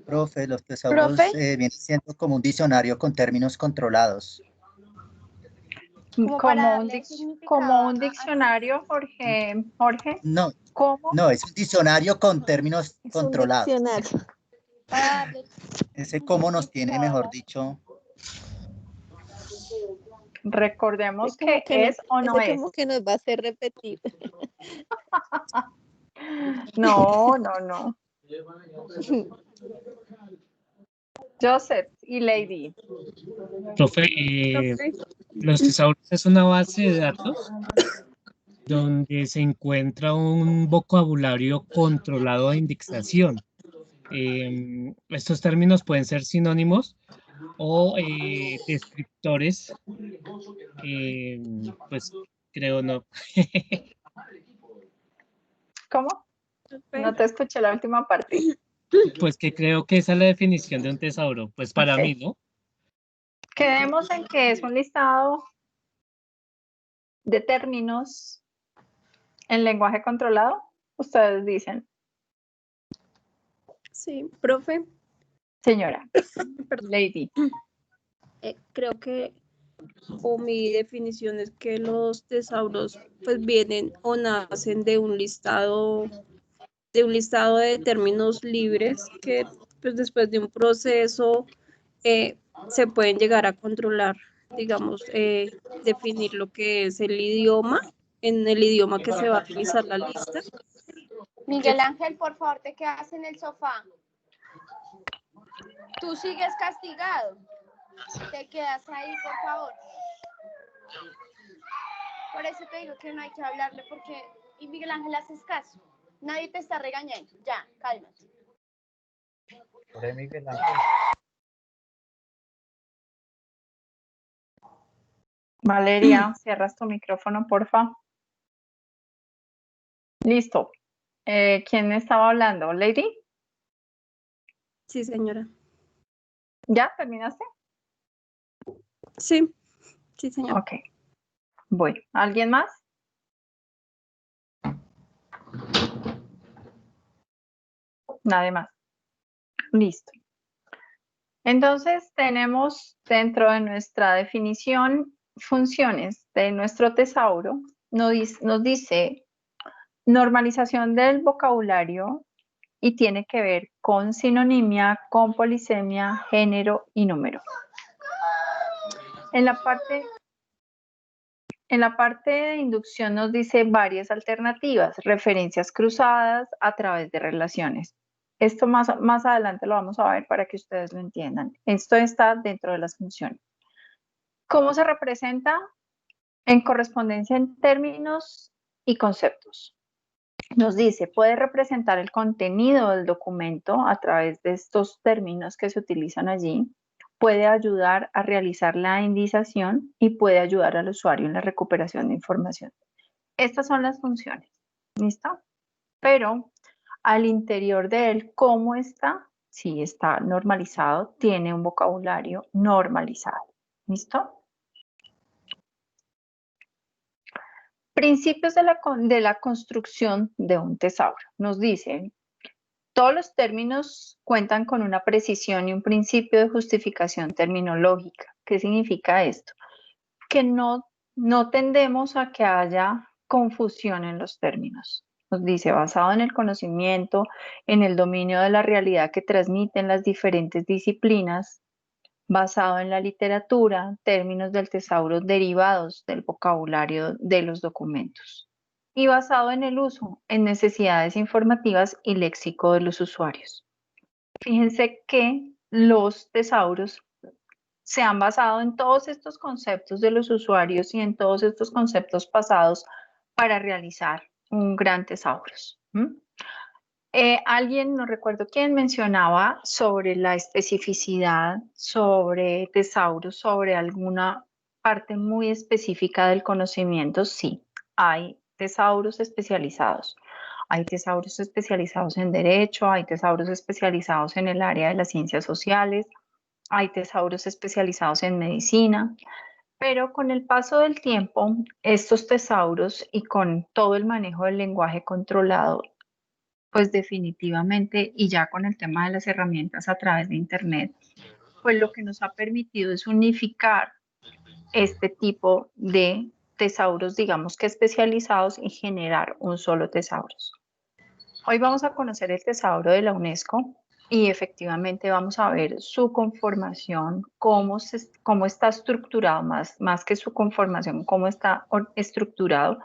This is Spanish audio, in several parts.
Profe, los tesauros vienen siendo como un diccionario con términos controlados. Como un diccionario, Jorge. No, ¿Cómo? no, es un diccionario con términos controlados. Un diccionario. Ese cómo nos tiene, mejor dicho. Recordemos que es o no es. Como que nos va a hacer repetir. No. Joseph y Lady. Profe, los tesauros es una base de datos donde se encuentra un vocabulario controlado de indexación. Estos términos pueden ser sinónimos o descriptores, pues creo no. ¿Cómo? No te escuché la última parte. Pues que creo que esa es la definición de un tesauro, pues para mí, ¿no? Quedemos en que es un listado de términos en lenguaje controlado. Ustedes dicen. Sí, profe. Señora. Lady. Creo que mi definición es que los tesauros pues vienen o nacen de un listado de términos libres que pues después de un proceso se pueden llegar a controlar, digamos, definir lo que es el idioma, en el idioma que se va a utilizar la lista. Miguel Ángel, por favor, te quedas en el sofá. Tú sigues castigado. Te quedas ahí, por favor. Por eso te digo que no hay que hablarle porque... Y Miguel Ángel, haces caso. Nadie te está regañando. Ya, cálmate. Por Miguel Ángel. Valeria, cierras tu micrófono, porfa. Listo. ¿Quién estaba hablando? ¿Lady? Sí, señora. ¿Ya terminaste? Sí, señora. Ok. Voy. ¿Alguien más? Nada más. Listo. Entonces tenemos dentro de nuestra definición funciones de nuestro tesauro. Nos dice normalización del vocabulario y tiene que ver con sinonimia, con polisemia, género y número. En la parte de inducción nos dice varias alternativas, referencias cruzadas a través de relaciones. Esto más adelante lo vamos a ver para que ustedes lo entiendan. Esto está dentro de las funciones. ¿Cómo se representa? En correspondencia en términos y conceptos. Nos dice, puede representar el contenido del documento a través de estos términos que se utilizan allí, puede ayudar a realizar la indización y puede ayudar al usuario en la recuperación de información. Estas son las funciones, ¿listo? Pero al interior de él, ¿cómo está? Sí, está normalizado, tiene un vocabulario normalizado, ¿listo? Principios de la construcción de un tesauro. Nos dicen, todos los términos cuentan con una precisión y un principio de justificación terminológica. ¿Qué significa esto? Que no tendemos a que haya confusión en los términos. Nos dice, basado en el conocimiento, en el dominio de la realidad que transmiten las diferentes disciplinas, basado en la literatura, términos del tesauro derivados del vocabulario de los documentos y basado en el uso, en necesidades informativas y léxico de los usuarios. Fíjense que los tesauros se han basado en todos estos conceptos de los usuarios y en todos estos conceptos pasados para realizar un gran tesauros. Alguien, no recuerdo quién, mencionaba sobre la especificidad, sobre tesauros, sobre alguna parte muy específica del conocimiento. Sí, hay tesauros especializados. Hay tesauros especializados en derecho, hay tesauros especializados en el área de las ciencias sociales, hay tesauros especializados en medicina, pero con el paso del tiempo, estos tesauros y con todo el manejo del lenguaje controlado, pues definitivamente, y ya con el tema de las herramientas a través de Internet, pues lo que nos ha permitido es unificar este tipo de tesauros, digamos que especializados, y generar un solo tesauros. Hoy vamos a conocer el tesauro de la UNESCO y efectivamente vamos a ver su conformación, cómo está estructurado, más que su conformación, cómo está estructurado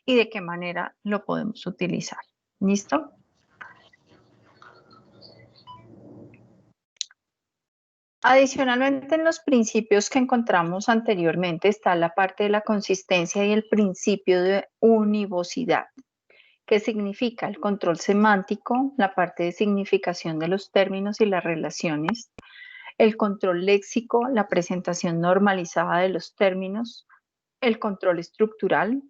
y de qué manera lo podemos utilizar. ¿Listo? Adicionalmente, en los principios que encontramos anteriormente está la parte de la consistencia y el principio de univocidad, que significa el control semántico, la parte de significación de los términos y las relaciones, el control léxico, la presentación normalizada de los términos, el control estructural,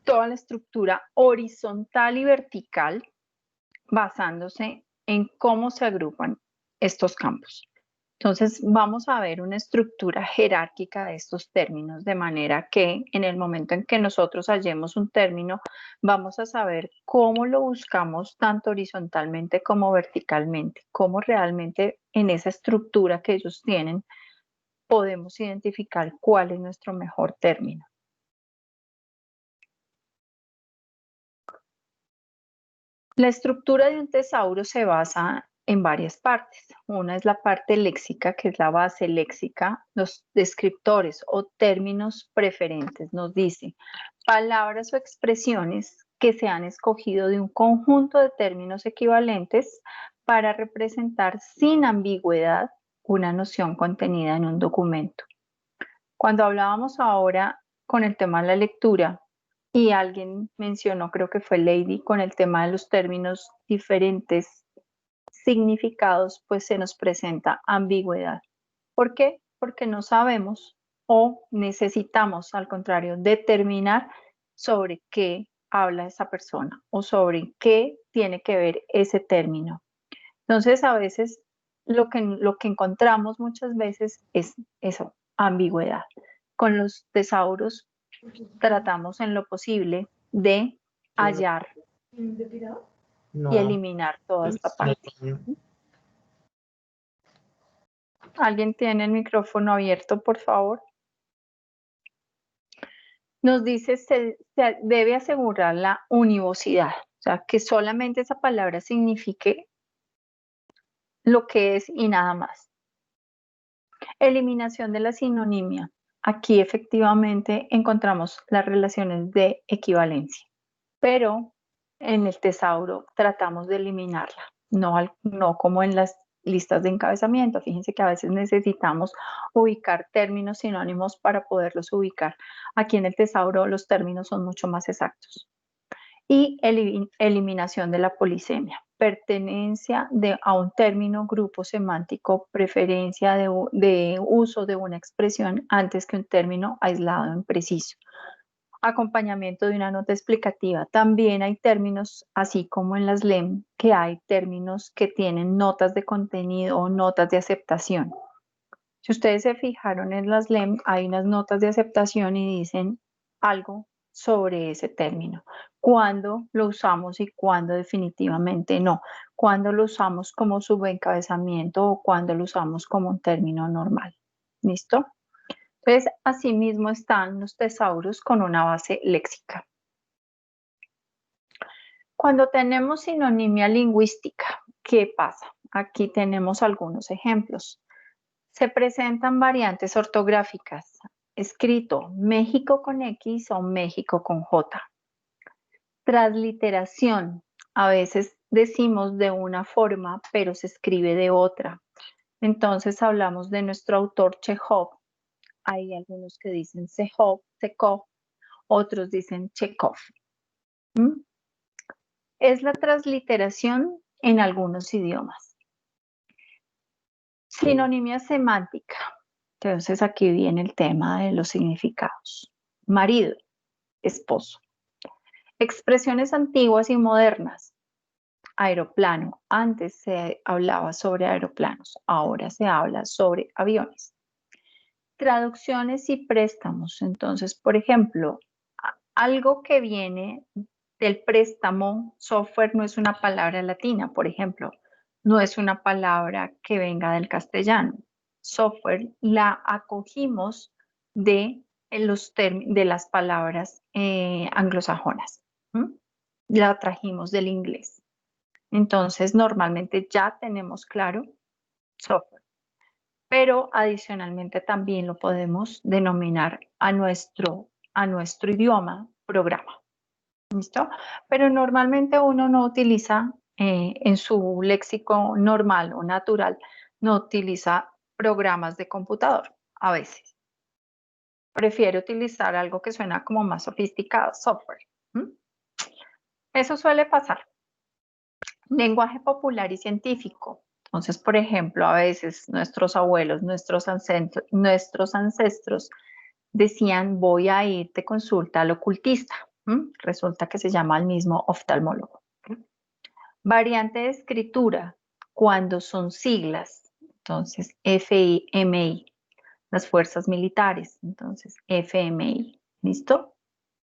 toda la estructura horizontal y vertical, basándose en cómo se agrupan estos campos. Entonces, vamos a ver una estructura jerárquica de estos términos, de manera que en el momento en que nosotros hallemos un término, vamos a saber cómo lo buscamos tanto horizontalmente como verticalmente, cómo realmente en esa estructura que ellos tienen podemos identificar cuál es nuestro mejor término. La estructura de un tesauro se basa en varias partes. Una es la parte léxica, que es la base léxica. Los descriptores o términos preferentes nos dicen palabras o expresiones que se han escogido de un conjunto de términos equivalentes para representar sin ambigüedad una noción contenida en un documento. Cuando hablábamos ahora con el tema de la lectura, y alguien mencionó, creo que fue Lady, con el tema de los términos diferentes significados, pues se nos presenta ambigüedad. ¿Por qué? Porque no sabemos o necesitamos, al contrario, determinar sobre qué habla esa persona o sobre qué tiene que ver ese término. Entonces, a veces lo que encontramos muchas veces es eso, ambigüedad. Con los tesauros tratamos en lo posible de hallar y eliminar toda esta parte. ¿Alguien tiene el micrófono abierto, por favor? Nos dice se debe asegurar la univocidad, o sea, que solamente esa palabra signifique lo que es y nada más. Eliminación de la sinonimia. Aquí efectivamente encontramos las relaciones de equivalencia, pero en el tesauro tratamos de eliminarla, no como en las listas de encabezamiento. Fíjense que a veces necesitamos ubicar términos sinónimos para poderlos ubicar. Aquí en el tesauro los términos son mucho más exactos. Y eliminación de la polisemia, pertenencia a un término, grupo semántico, preferencia de uso de una expresión antes que un término aislado en preciso. Acompañamiento de una nota explicativa. También hay términos, así como en las LEM, que hay términos que tienen notas de contenido o notas de aceptación. Si ustedes se fijaron en las LEM, hay unas notas de aceptación y dicen algo sobre ese término. Cuándo lo usamos y cuándo definitivamente no. Cuándo lo usamos como subencabezamiento o cuándo lo usamos como un término normal. ¿Listo? Entonces, asimismo están los tesauros con una base léxica. Cuando tenemos sinonimia lingüística, ¿qué pasa? Aquí tenemos algunos ejemplos. Se presentan variantes ortográficas. Escrito México con X o México con J. Transliteración. A veces decimos de una forma, pero se escribe de otra. Entonces hablamos de nuestro autor Chekhov. Hay algunos que dicen Chekhov, otros dicen Chekhov. Es la transliteración en algunos idiomas. Sinonimia semántica. Entonces aquí viene el tema de los significados. Marido, esposo. Expresiones antiguas y modernas. aeroplano. Antes se hablaba sobre aeroplanos, ahora se habla sobre aviones. Traducciones y préstamos. Entonces, por ejemplo, algo que viene del préstamo, software no es una palabra latina, por ejemplo, no es una palabra que venga del castellano. Software la acogimos de las palabras anglosajonas. La trajimos del inglés. Entonces, normalmente ya tenemos claro software, pero adicionalmente también lo podemos denominar a nuestro idioma programa. ¿Listo? Pero normalmente uno no utiliza en su léxico normal o natural, no utiliza programas de computador a veces. Prefiere utilizar algo que suena como más sofisticado, software. Eso suele pasar. Lenguaje popular y científico. Entonces, por ejemplo, a veces nuestros abuelos, nuestros ancestros decían, voy a ir de consulta al ocultista. Resulta que se llama el mismo oftalmólogo. Variante de escritura, cuando son siglas. Entonces, FMI, las fuerzas militares. Entonces, FMI, ¿listo?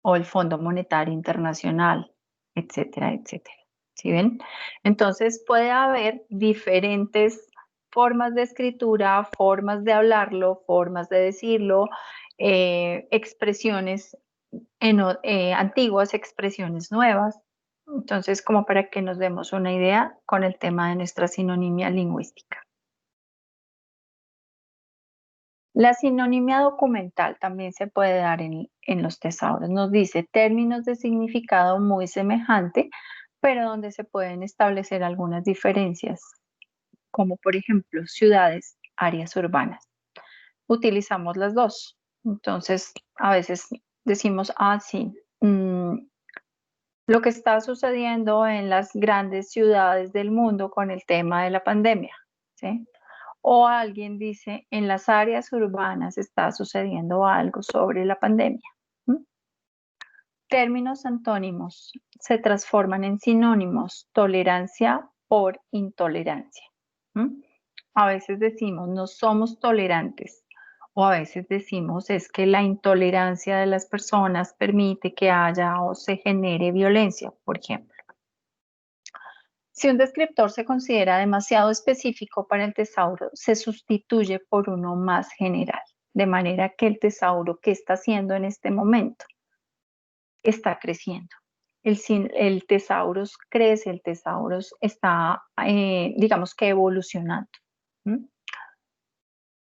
O el Fondo Monetario Internacional, etcétera, etcétera. ¿Sí ven? Entonces puede haber diferentes formas de escritura, formas de hablarlo, formas de decirlo, expresiones antiguas, expresiones nuevas. Entonces, como para que nos demos una idea con el tema de nuestra sinonimia lingüística. La sinonimia documental también se puede dar en los tesauros. Nos dice términos de significado muy semejante, pero donde se pueden establecer algunas diferencias, como por ejemplo ciudades, áreas urbanas. Utilizamos las dos. Entonces, a veces decimos, sí, lo que está sucediendo en las grandes ciudades del mundo con el tema de la pandemia, ¿sí? O alguien dice, en las áreas urbanas está sucediendo algo sobre la pandemia. Términos antónimos se transforman en sinónimos, tolerancia por intolerancia. A veces decimos, no somos tolerantes, o a veces decimos, es que la intolerancia de las personas permite que haya o se genere violencia, por ejemplo. Si un descriptor se considera demasiado específico para el tesauro, se sustituye por uno más general, de manera que el tesauro, ¿qué está haciendo en este momento? Está creciendo. El tesaurus crece, el tesaurus está, digamos que evolucionando.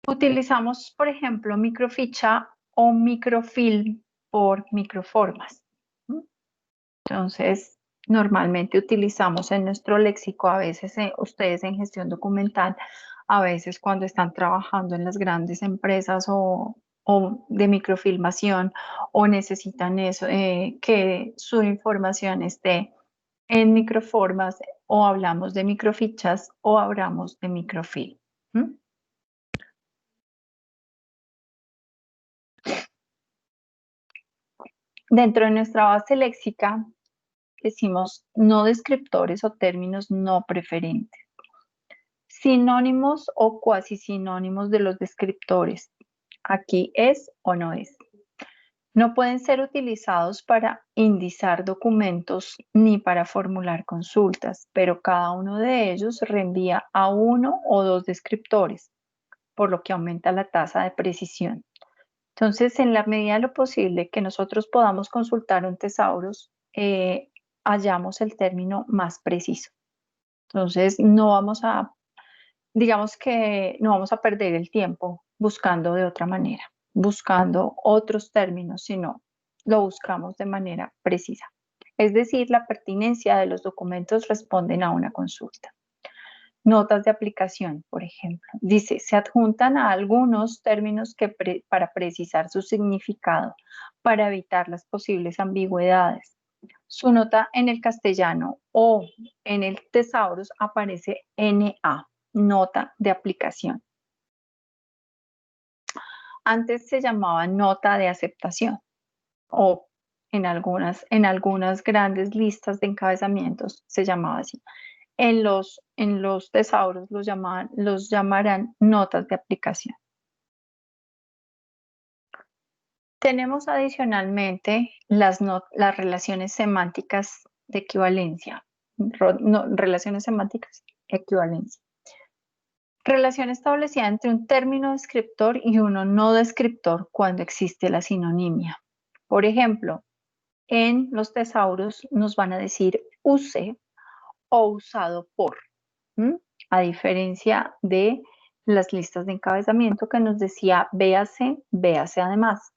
Utilizamos, por ejemplo, microficha o microfilm por microformas. Entonces, normalmente utilizamos en nuestro léxico, a veces ustedes en gestión documental, a veces cuando están trabajando en las grandes empresas o de microfilmación o necesitan eso, que su información esté en microformas, o hablamos de microfichas o hablamos de microfilm. Dentro de nuestra base léxica decimos no descriptores o términos no preferentes. Sinónimos o cuasi sinónimos de los descriptores. Aquí es o no es. No pueden ser utilizados para indizar documentos ni para formular consultas, pero cada uno de ellos reenvía a uno o dos descriptores, por lo que aumenta la tasa de precisión. Entonces, en la medida de lo posible que nosotros podamos consultar un tesaurus, hallamos el término más preciso. Entonces, digamos que no vamos a perder el tiempo buscando de otra manera, buscando otros términos, sino lo buscamos de manera precisa. Es decir, la pertinencia de los documentos responden a una consulta. Notas de aplicación, por ejemplo. Dice, se adjuntan a algunos términos para precisar su significado, para evitar las posibles ambigüedades. Su nota en el castellano o en el tesaurus aparece NA, nota de aplicación. Antes se llamaba nota de aceptación o en algunas grandes listas de encabezamientos se llamaba así. en los tesauros los llamarán notas de aplicación. Tenemos adicionalmente las relaciones semánticas de equivalencia. Relaciones semánticas, equivalencia. Relación establecida entre un término descriptor y uno no descriptor cuando existe la sinonimia. Por ejemplo, en los tesauros nos van a decir use o usado por, a diferencia de las listas de encabezamiento que nos decía véase, véase además.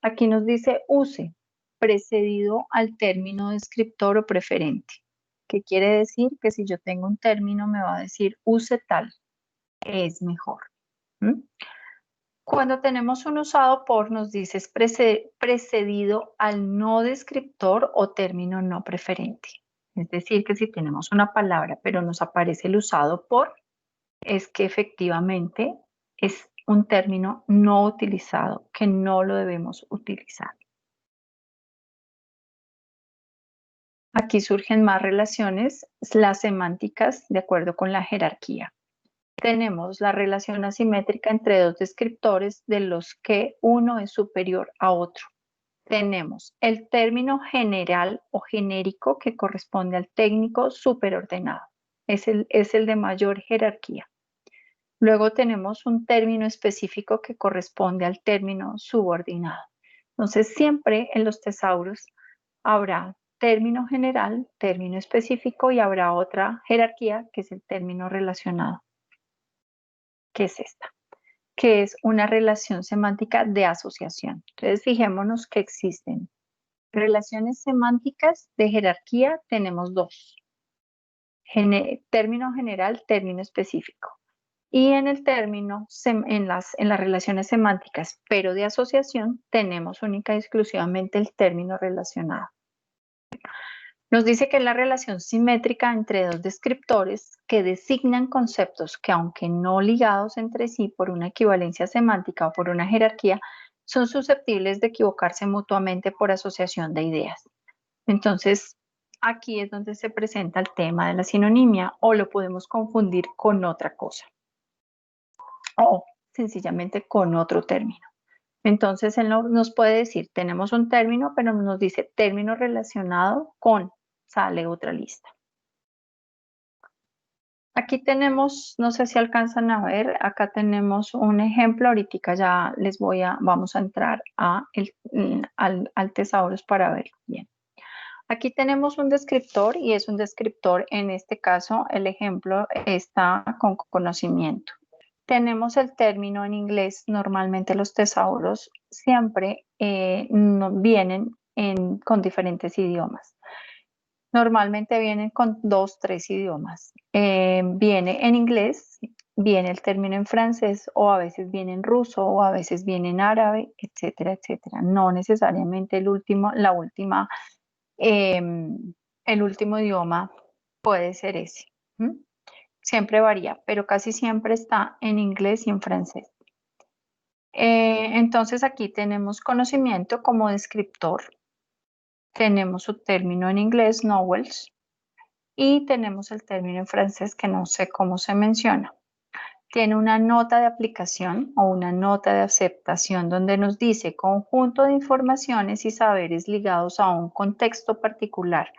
Aquí nos dice use, precedido al término descriptor o preferente. ¿Qué quiere decir? Que si yo tengo un término me va a decir use tal, es mejor. Cuando tenemos un usado por, nos dice es precedido al no descriptor o término no preferente. Es decir, que si tenemos una palabra pero nos aparece el usado por, es que efectivamente es un término no utilizado, que no lo debemos utilizar. Aquí surgen más relaciones, las semánticas de acuerdo con la jerarquía. Tenemos la relación asimétrica entre dos descriptores de los que uno es superior a otro. Tenemos el término general o genérico que corresponde al técnico superordenado. Es el de mayor jerarquía. Luego tenemos un término específico que corresponde al término subordinado. Entonces, siempre en los tesauros habrá término general, término específico y habrá otra jerarquía que es el término relacionado, que es esta, que es una relación semántica de asociación. Entonces, fijémonos que existen relaciones semánticas de jerarquía, tenemos dos. Término general, término específico. Y en el término, en las relaciones semánticas, pero de asociación, tenemos única y exclusivamente el término relacionado. Nos dice que es la relación simétrica entre dos descriptores que designan conceptos que, aunque no ligados entre sí por una equivalencia semántica o por una jerarquía, son susceptibles de equivocarse mutuamente por asociación de ideas. Entonces, aquí es donde se presenta el tema de la sinonimia o lo podemos confundir con otra cosa o sencillamente con otro término. Entonces, él nos puede decir, tenemos un término, pero nos dice término relacionado con, sale otra lista. Aquí tenemos, no sé si alcanzan a ver, acá tenemos un ejemplo, ahorita ya vamos a entrar al Thesaurus para verlo bien. Aquí tenemos un descriptor y es un descriptor, en este caso el ejemplo está con conocimiento. Tenemos el término en inglés, normalmente los tesauros siempre vienen con diferentes idiomas. Normalmente vienen con 2, 3 idiomas. Viene en inglés, viene el término en francés o a veces viene en ruso o a veces viene en árabe, etcétera, etcétera. No necesariamente el último idioma puede ser ese. Siempre varía, pero casi siempre está en inglés y en francés. Entonces aquí tenemos conocimiento como descriptor. Tenemos su término en inglés, knowledge, y tenemos el término en francés que no sé cómo se menciona. Tiene una nota de aplicación o una nota de aceptación donde nos dice conjunto de informaciones y saberes ligados a un contexto particular,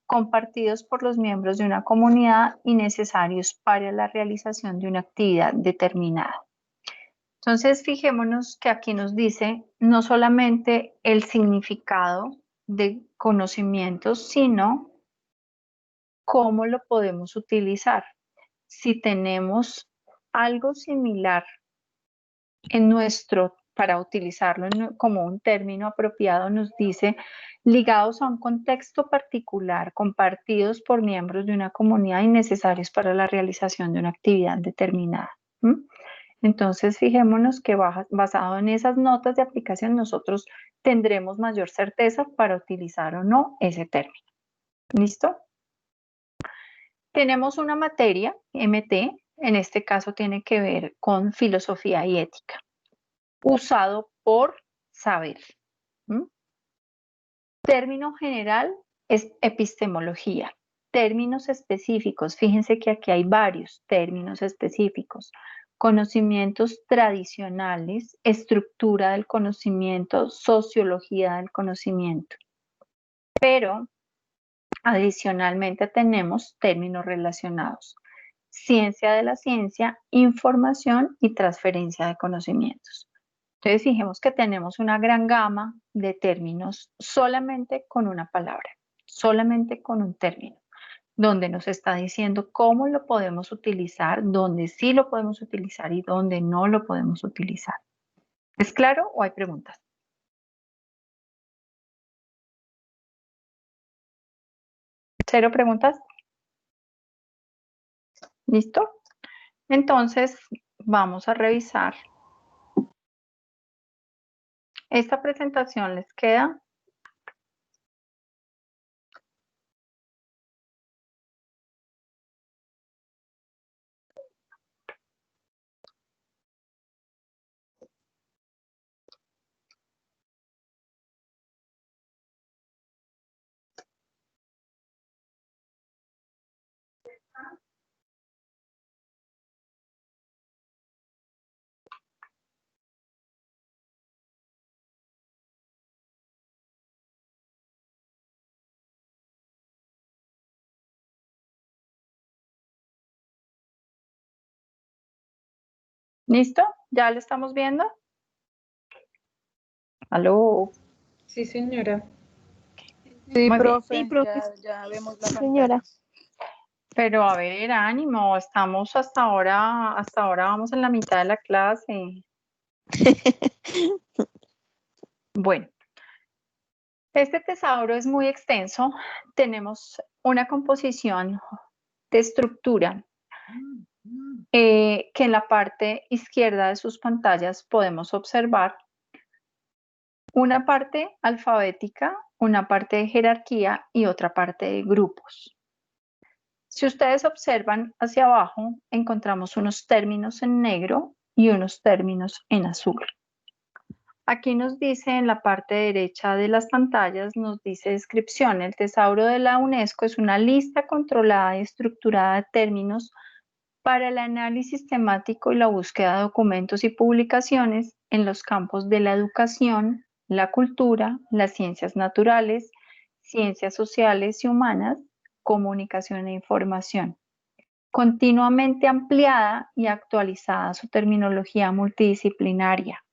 compartidos por los miembros de una comunidad y necesarios para la realización de una actividad determinada. Entonces, fijémonos que aquí nos dice no solamente el significado de conocimientos, sino cómo lo podemos utilizar. Si tenemos algo similar para utilizarlo como un término apropiado, nos dice ligados a un contexto particular, compartidos por miembros de una comunidad y necesarios para la realización de una actividad determinada. Entonces, fijémonos que basado en esas notas de aplicación, nosotros tendremos mayor certeza para utilizar o no ese término. ¿Listo? Tenemos una materia, MT, en este caso tiene que ver con filosofía y ética, usado por saber. Término general es epistemología. términos específicos. Fíjense que aquí hay varios términos específicos. Conocimientos tradicionales, estructura del conocimiento, sociología del conocimiento. Pero adicionalmente tenemos términos relacionados. Ciencia de la ciencia, información y transferencia de conocimientos. Entonces fijemos que tenemos una gran gama de términos solamente con una palabra, solamente con un término, donde nos está diciendo cómo lo podemos utilizar, dónde sí lo podemos utilizar y dónde no lo podemos utilizar. ¿Es claro o hay preguntas? ¿Cero preguntas? ¿Listo? Entonces, vamos a revisar. Esta presentación les queda. ¿Listo? ¿Ya lo estamos viendo? ¿Aló? Sí, señora. Sí, Muy bien. profe, Sí, profe. ya vemos la Señora. Pero a ver, ánimo, estamos hasta ahora vamos en la mitad de la clase. Bueno, este tesauro es muy extenso. Tenemos una composición de estructura que en la parte izquierda de sus pantallas podemos observar una parte alfabética, una parte de jerarquía y otra parte de grupos. Si ustedes observan hacia abajo, encontramos unos términos en negro y unos términos en azul. Aquí nos dice en la parte derecha de las pantallas, nos dice descripción. El tesauro de la UNESCO es una lista controlada y estructurada de términos para el análisis temático y la búsqueda de documentos y publicaciones en los campos de la educación, la cultura, las ciencias naturales, ciencias sociales y humanas, comunicación e información. Continuamente ampliada y actualizada su terminología multidisciplinaria.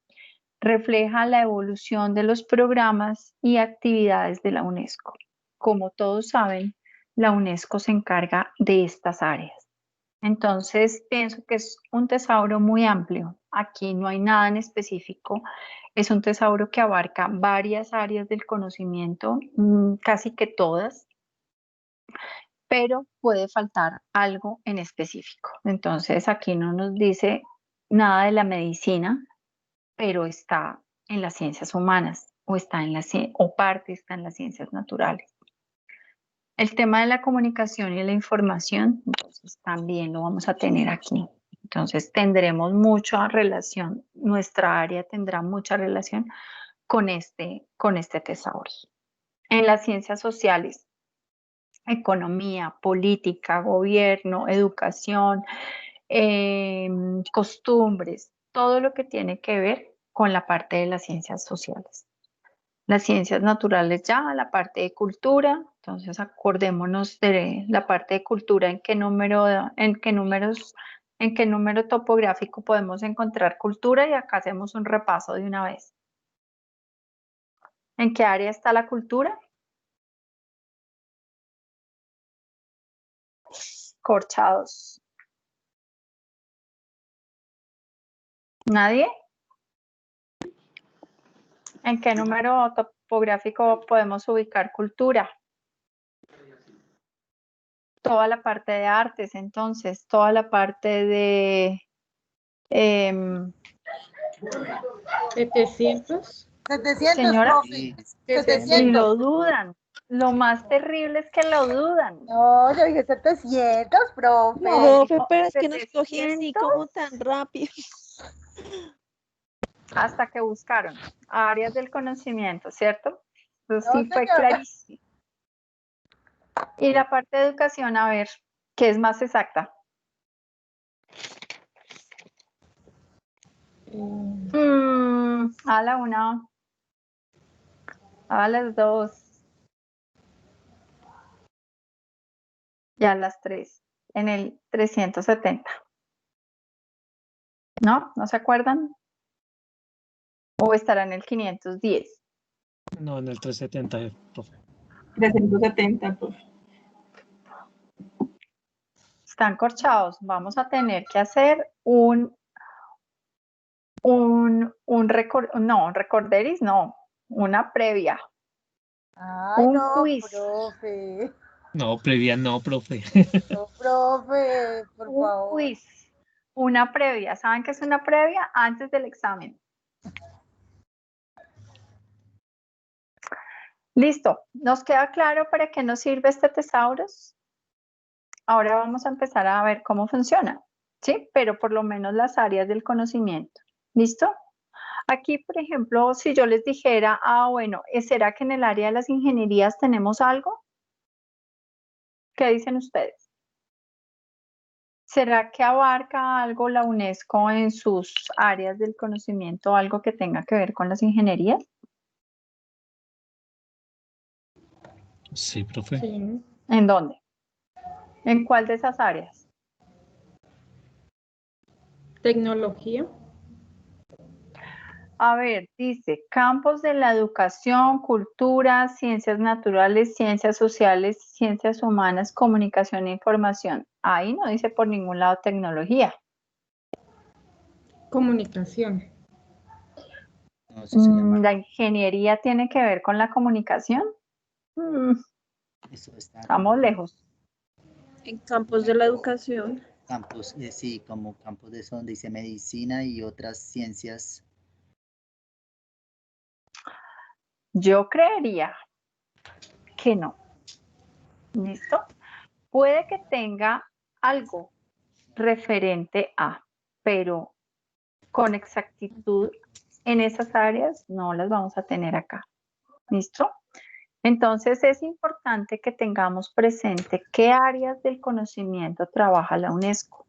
Refleja la evolución de los programas y actividades de la UNESCO. Como todos saben, la UNESCO se encarga de estas áreas. Entonces, pienso que es un tesauro muy amplio. Aquí no hay nada en específico. Es un tesauro que abarca varias áreas del conocimiento, casi que todas, pero puede faltar algo en específico. Entonces, aquí no nos dice nada de la medicina, pero está en las ciencias humanas o parte está en las ciencias naturales. El tema de la comunicación y la información, entonces también lo vamos a tener aquí. Entonces tendremos mucha relación, nuestra área tendrá mucha relación con este tesauro. En las ciencias sociales, economía, política, gobierno, educación, costumbres, todo lo que tiene que ver con la parte de las ciencias sociales. Las ciencias naturales ya, la parte de cultura, entonces acordémonos de la parte de cultura, en qué número topográfico podemos encontrar cultura y acá hacemos un repaso de una vez. ¿En qué área está la cultura? Corchados. ¿Nadie? ¿En qué número topográfico podemos ubicar cultura? Toda la parte de artes, entonces, toda la parte de 700. 700, señora, profe. Sí, y 700. lo dudan. Lo más terrible es que lo dudan. No, yo dije 700, profe. Profe, pero es que nos cogió así 700 como tan rápido. hasta que buscaron áreas del conocimiento, ¿cierto? Eso No, sí fue señora. clarísimo. Y la parte de educación, a ver, ¿qué es más exacta? A la una, a las dos, y a las tres, en el 370. ¿No? ¿No se acuerdan? ¿O estará en el 510? No, en el 370, profe. 370, profe. Están corchados. Vamos a tener que hacer un recorderis, no, una previa. Ay, Un no, quiz. profe. No, previa no, profe. No, profe, por Un favor. quiz. Una previa. ¿Saben qué es una previa? Antes del examen. Listo. ¿Nos queda claro para qué nos sirve este tesaurus? Ahora vamos a empezar a ver cómo funciona, ¿sí? Pero por lo menos las áreas del conocimiento. ¿Listo? Aquí, por ejemplo, si yo les dijera, bueno, ¿será que en el área de las ingenierías tenemos algo? ¿Qué dicen ustedes? ¿Será que abarca algo la UNESCO en sus áreas del conocimiento, algo que tenga que ver con las ingenierías? Sí, profe. Sí. ¿En dónde? ¿En cuál de esas áreas? Tecnología. A ver, dice campos de la educación, cultura, ciencias naturales, ciencias sociales, ciencias humanas, comunicación e información. Ahí no dice por ningún lado tecnología. Comunicación. No, sí se llama. ¿La ingeniería tiene que ver con la comunicación? Eso está Estamos lejos. En campos de la educación. campos, sí, como campos de eso donde dice medicina y otras ciencias. Yo creería que no. ¿Listo? Puede que tenga algo referente a, pero con exactitud en esas áreas no las vamos a tener acá. ¿Listo? Entonces es importante que tengamos presente qué áreas del conocimiento trabaja la UNESCO.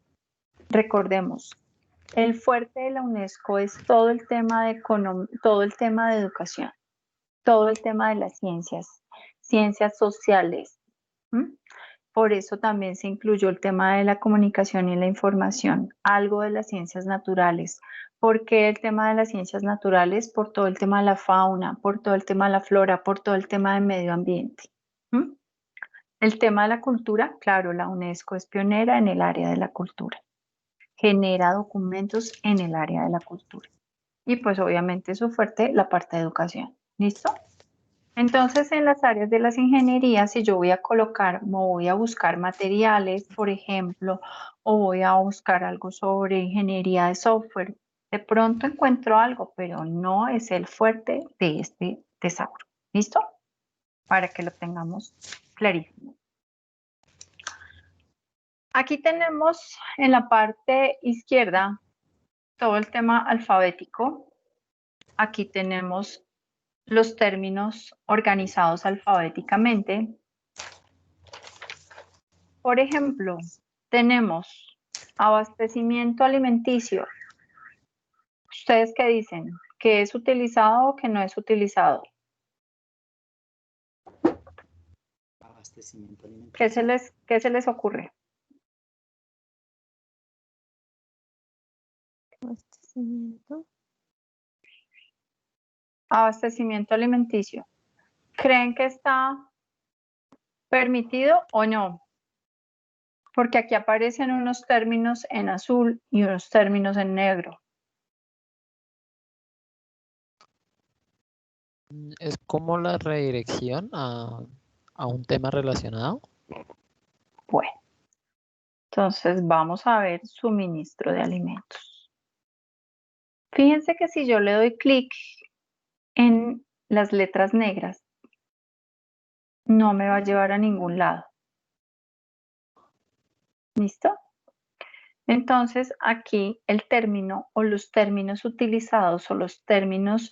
Recordemos, el fuerte de la UNESCO es todo el tema de todo el tema de educación, todo el tema de las ciencias sociales. ¿Mm? Por eso también se incluyó el tema de la comunicación y la información, algo de las ciencias naturales. ¿Por qué el tema de las ciencias naturales? Por todo el tema de la fauna, por todo el tema de la flora, por todo el tema del medio ambiente. ¿Mm? El tema de la cultura, claro, la UNESCO es pionera en el área de la cultura. Genera documentos en el área de la cultura. Y pues obviamente su fuerte, la parte de educación. ¿Listo? Entonces, en las áreas de las ingenierías, si yo voy a colocar, voy a buscar materiales, por ejemplo, o voy a buscar algo sobre ingeniería de software, de pronto encuentro algo, pero no es el fuerte de este tesauro. ¿Listo? Para que lo tengamos clarísimo. Aquí tenemos en la parte izquierda todo el tema alfabético. Aquí tenemos los términos organizados alfabéticamente. Por ejemplo, tenemos abastecimiento alimenticio. ¿Ustedes qué dicen? ¿Que es utilizado o que no es utilizado? Abastecimiento ¿Qué alimenticio. se les ocurre? Abastecimiento. Abastecimiento alimenticio. ¿Creen que está permitido o no? Porque aquí aparecen unos términos en azul y unos términos en negro. Es como la redirección a un tema relacionado. Bueno, entonces vamos a ver suministro de alimentos. Fíjense que si yo le doy clic en las letras negras, no me va a llevar a ningún lado. ¿Listo? Entonces aquí el término o los términos utilizados o los términos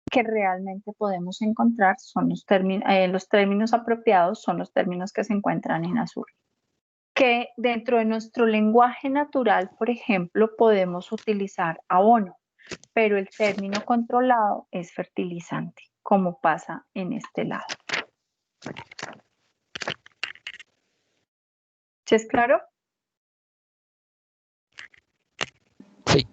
que realmente podemos encontrar son los términos apropiados son los términos que se encuentran en azul. Que dentro de nuestro lenguaje natural, por ejemplo, podemos utilizar abono, pero el término controlado es fertilizante, como pasa en este lado. ¿Sí es claro? Sí.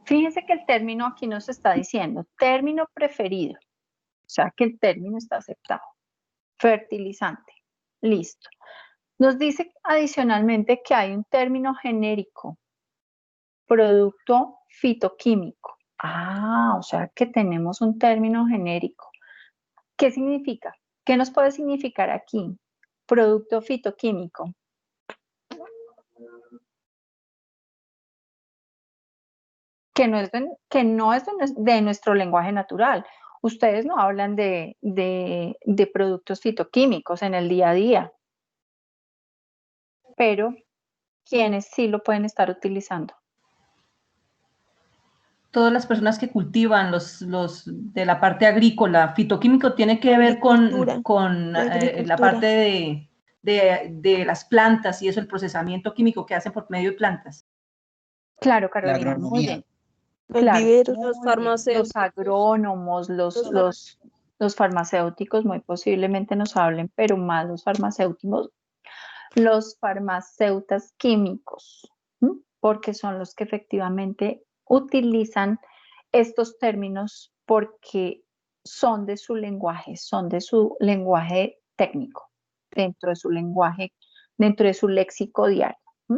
Fíjense que el término aquí nos está diciendo término preferido, o sea que el término está aceptado. Fertilizante, listo. Nos dice adicionalmente que hay un término genérico, producto fitoquímico. Ah, o sea que tenemos un término genérico. ¿Qué significa? ¿Qué nos puede significar aquí? Producto fitoquímico. Que no es de nuestro lenguaje natural. Ustedes no hablan de productos fitoquímicos en el día a día, pero ¿quiénes sí lo pueden estar utilizando? Todas las personas que cultivan los de la parte agrícola. Fitoquímico tiene que ver con la parte de las plantas y eso, el procesamiento químico que hacen por medio de plantas. Claro, Carolina, muy bien. Claro, los farmacéuticos. Los agrónomos, los farmacéuticos muy posiblemente nos hablen, pero más los farmacéuticos, los farmacéutas químicos, ¿sí? Porque son los que efectivamente utilizan estos términos porque son de su lenguaje técnico, dentro de su lenguaje, dentro de su léxico diario. ¿Sí?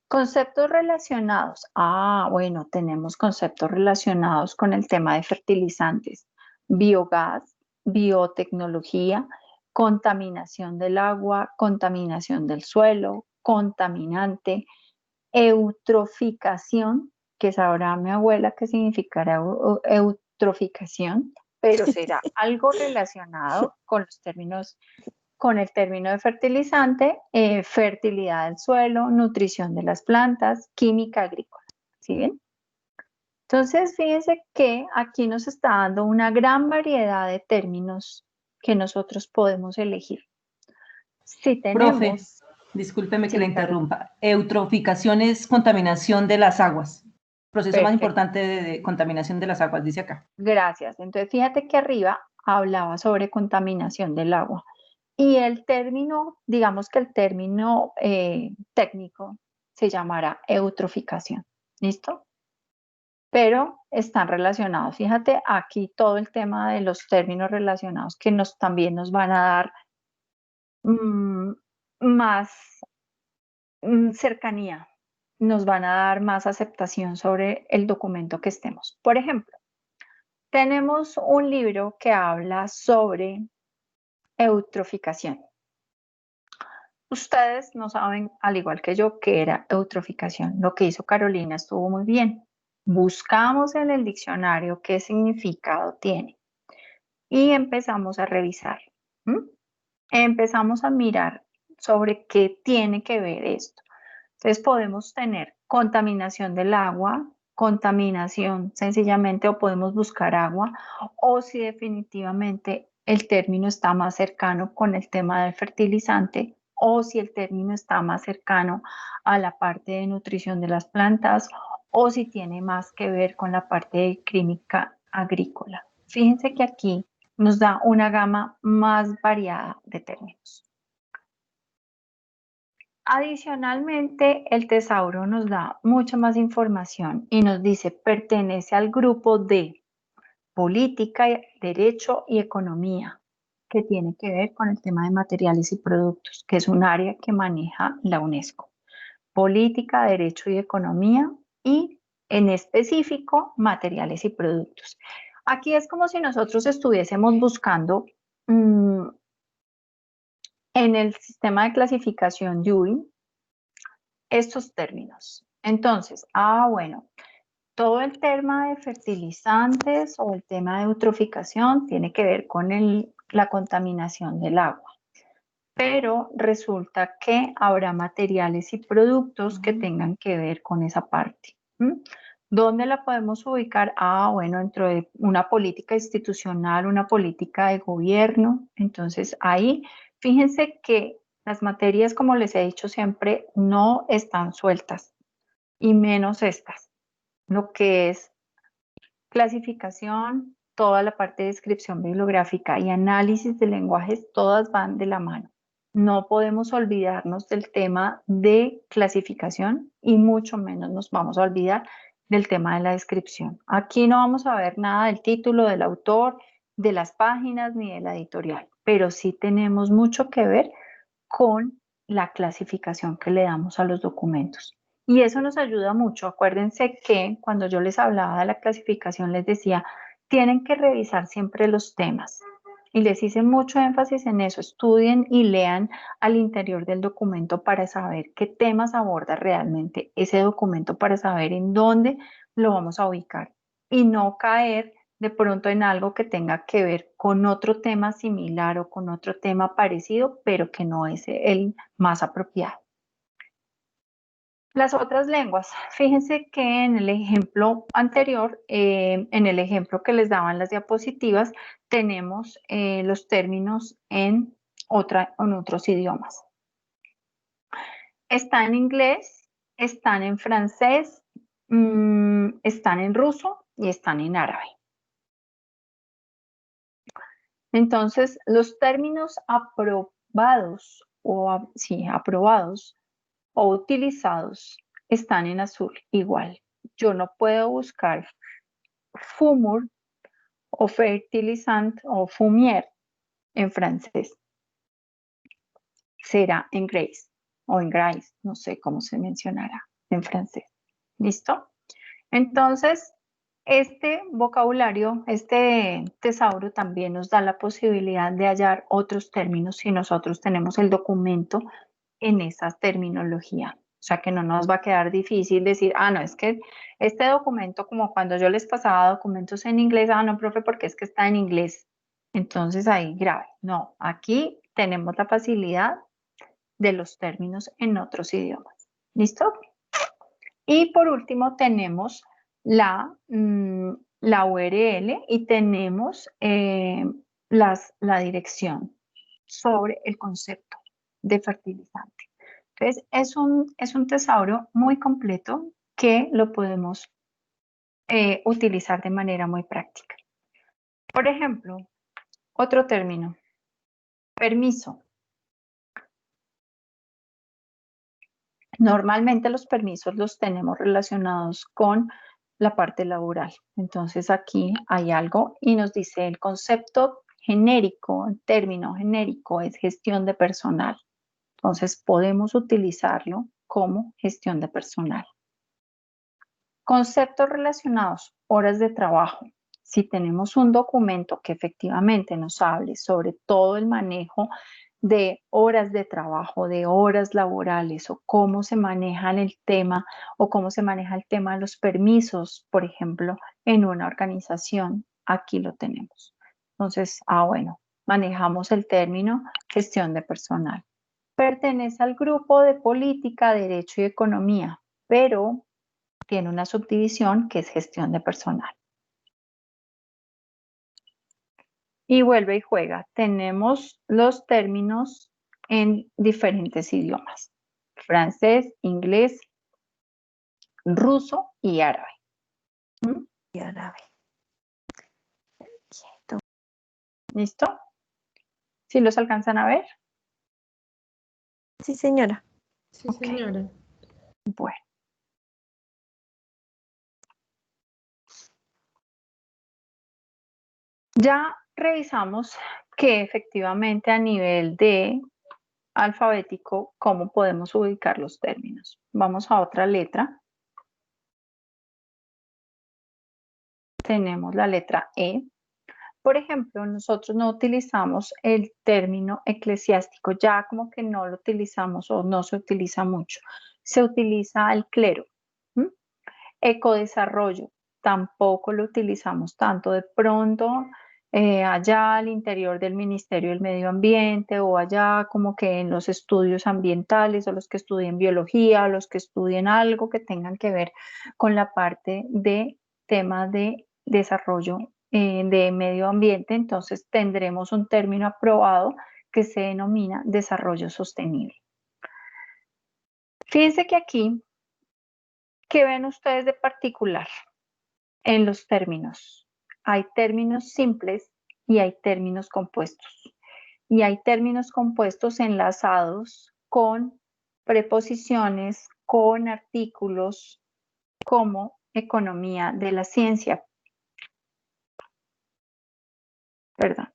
Conceptos relacionados. Ah, bueno, tenemos conceptos relacionados con el tema de fertilizantes, biogás, biotecnología, contaminación del agua, contaminación del suelo, contaminante, eutroficación, que sabrá mi abuela qué significará eutroficación, pero será algo relacionado con los términos, con el término de fertilizante, fertilidad del suelo, nutrición de las plantas, química agrícola. ¿Sí ven? Entonces, fíjense que aquí nos está dando una gran variedad de términos que nosotros podemos elegir. Si tenemos... Profe, discúlpeme que le interrumpa. Eutroficación es contaminación de las aguas. Proceso más importante de contaminación de las aguas, dice acá. Gracias. Entonces, fíjate que arriba hablaba sobre contaminación del agua. Y el término, digamos que el término técnico se llamará eutroficación. ¿Listo? Pero están relacionados. Fíjate aquí todo el tema de los términos relacionados que también nos van a dar más cercanía, nos van a dar más aceptación sobre el documento que estemos. Por ejemplo, tenemos un libro que habla sobre eutroficación. Ustedes no saben, al igual que yo, qué era eutroficación. Lo que hizo Carolina estuvo muy bien. Buscamos en el diccionario qué significado tiene y empezamos a revisar. Empezamos a mirar sobre qué tiene que ver esto. Entonces podemos tener contaminación del agua, contaminación sencillamente, o podemos buscar agua, o si definitivamente el término está más cercano con el tema del fertilizante, o si el término está más cercano a la parte de nutrición de las plantas, o si tiene más que ver con la parte de química agrícola. Fíjense que aquí nos da una gama más variada de términos. Adicionalmente, el tesauro nos da mucha más información y nos dice, pertenece al grupo de política, derecho y economía, que tiene que ver con el tema de materiales y productos, que es un área que maneja la UNESCO. Política, derecho y economía y en específico materiales y productos. Aquí es como si nosotros estuviésemos buscando en el sistema de clasificación Dewey estos términos. Entonces, bueno, todo el tema de fertilizantes o el tema de eutroficación tiene que ver con la contaminación del agua. Pero resulta que habrá materiales y productos que tengan que ver con esa parte. ¿Dónde la podemos ubicar? Ah, bueno, dentro de una política institucional, una política de gobierno. Entonces, ahí, fíjense que las materias, como les he dicho siempre, no están sueltas, y menos estas. Lo que es clasificación, toda la parte de descripción bibliográfica y análisis de lenguajes, todas van de la mano. No podemos olvidarnos del tema de clasificación y mucho menos nos vamos a olvidar del tema de la descripción. Aquí no vamos a ver nada del título, del autor, de las páginas ni de la editorial, pero sí tenemos mucho que ver con la clasificación que le damos a los documentos. Y eso nos ayuda mucho. Acuérdense que cuando yo les hablaba de la clasificación les decía, tienen que revisar siempre los temas. Y les hice mucho énfasis en eso. Estudien y lean al interior del documento para saber qué temas aborda realmente ese documento, para saber en dónde lo vamos a ubicar. Y no caer de pronto en algo que tenga que ver con otro tema similar o con otro tema parecido, pero que no es el más apropiado. Las otras lenguas, fíjense que en el ejemplo anterior, en el ejemplo que les daban las diapositivas, tenemos los términos en otros idiomas. Está en inglés, están en francés, están en ruso y están en árabe. Entonces, los términos aprobados aprobados o utilizados están en azul. Igual, yo no puedo buscar fumur o fertilizante o fumier en francés. Será en grace o en grace, no sé cómo se mencionará en francés. ¿Listo? Entonces, este vocabulario, este tesauro también nos da la posibilidad de hallar otros términos si nosotros tenemos el documento en esa terminología. O sea que no nos va a quedar difícil decir, no, es que este documento, como cuando yo les pasaba documentos en inglés, no, profe, porque es que está en inglés. Entonces ahí grave. No, aquí tenemos la facilidad de los términos en otros idiomas. ¿Listo? Y por último tenemos la URL y tenemos la dirección sobre el concepto de fertilizante. Entonces, es un tesauro muy completo que lo podemos utilizar de manera muy práctica. Por ejemplo, otro término, permiso. Normalmente los permisos los tenemos relacionados con la parte laboral. Entonces aquí hay algo y nos dice el concepto genérico, el término genérico es gestión de personal. Entonces podemos utilizarlo como gestión de personal. Conceptos relacionados, horas de trabajo. Si tenemos un documento que efectivamente nos hable sobre todo el manejo de horas de trabajo, de horas laborales o cómo se manejan el tema o cómo se maneja el tema de los permisos, por ejemplo, en una organización, aquí lo tenemos. Entonces, bueno, manejamos el término gestión de personal. Pertenece al grupo de política, derecho y economía, pero tiene una subdivisión que es gestión de personal. Y vuelve y juega. Tenemos los términos en diferentes idiomas. Francés, inglés, ruso y árabe. Y árabe. ¿Listo? ¿Sí los alcanzan a ver? Sí, señora. Sí, señora. Bueno. Ya revisamos que efectivamente a nivel de alfabético, cómo podemos ubicar los términos. Vamos a otra letra. Tenemos la letra E. Por ejemplo, nosotros no utilizamos el término eclesiástico, ya como que no lo utilizamos o no se utiliza mucho. Se utiliza el clero. Ecodesarrollo, tampoco lo utilizamos tanto. De pronto, allá al interior del Ministerio del Medio Ambiente o allá como que en los estudios ambientales o los que estudien biología o los que estudien algo que tengan que ver con la parte de temas de desarrollo de medio ambiente, entonces tendremos un término aprobado que se denomina desarrollo sostenible. Fíjense que aquí, ¿qué ven ustedes de particular en los términos? Hay términos simples y hay términos compuestos. Y hay términos compuestos enlazados con preposiciones, con artículos como economía de la ciencia. Perdón.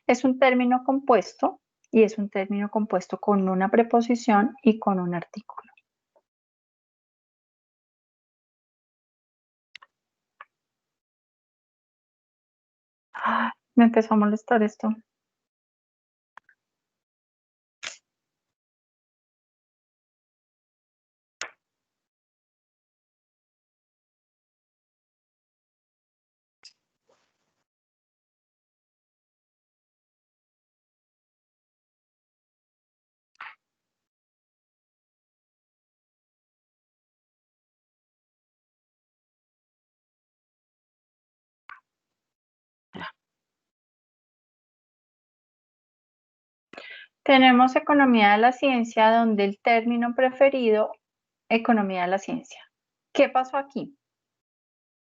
Es un término compuesto y es un término compuesto con una preposición y con un artículo. Me empezó a molestar esto. Tenemos economía de la ciencia, donde el término preferido, economía de la ciencia. ¿Qué pasó aquí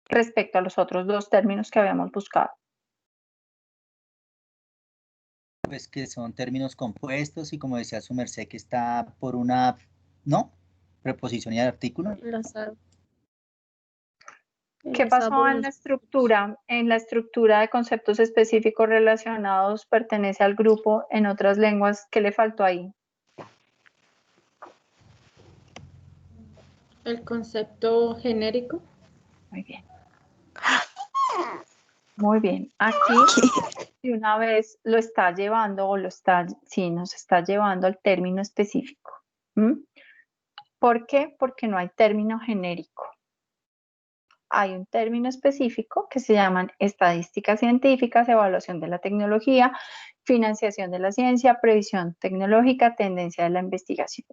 respecto a los otros dos términos que habíamos buscado? Pues que son términos compuestos y como decía su merced que está por una, ¿no? Preposición y artículo. Enlazado. ¿Qué pasó en la estructura? En la estructura de conceptos específicos relacionados pertenece al grupo en otras lenguas. ¿Qué le faltó ahí? El concepto genérico. Muy bien. Muy bien. Aquí de una vez lo está llevando o sí, nos está llevando al término específico. ¿Por qué? Porque no hay término genérico. Hay un término específico que se llaman estadísticas científicas, evaluación de la tecnología, financiación de la ciencia, previsión tecnológica, tendencia de la investigación.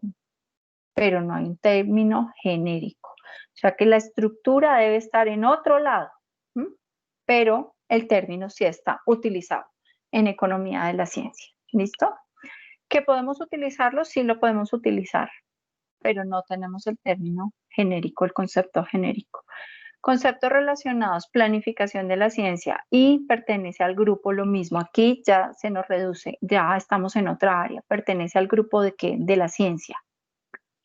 Pero no hay un término genérico. O sea que la estructura debe estar en otro lado, pero el término sí está utilizado en economía de la ciencia. ¿Listo? ¿Que podemos utilizarlo? Sí lo podemos utilizar, pero no tenemos el término genérico, el concepto genérico. Conceptos relacionados, planificación de la ciencia y pertenece al grupo lo mismo. Aquí ya se nos reduce, ya estamos en otra área. Pertenece al grupo de ¿qué? De la ciencia.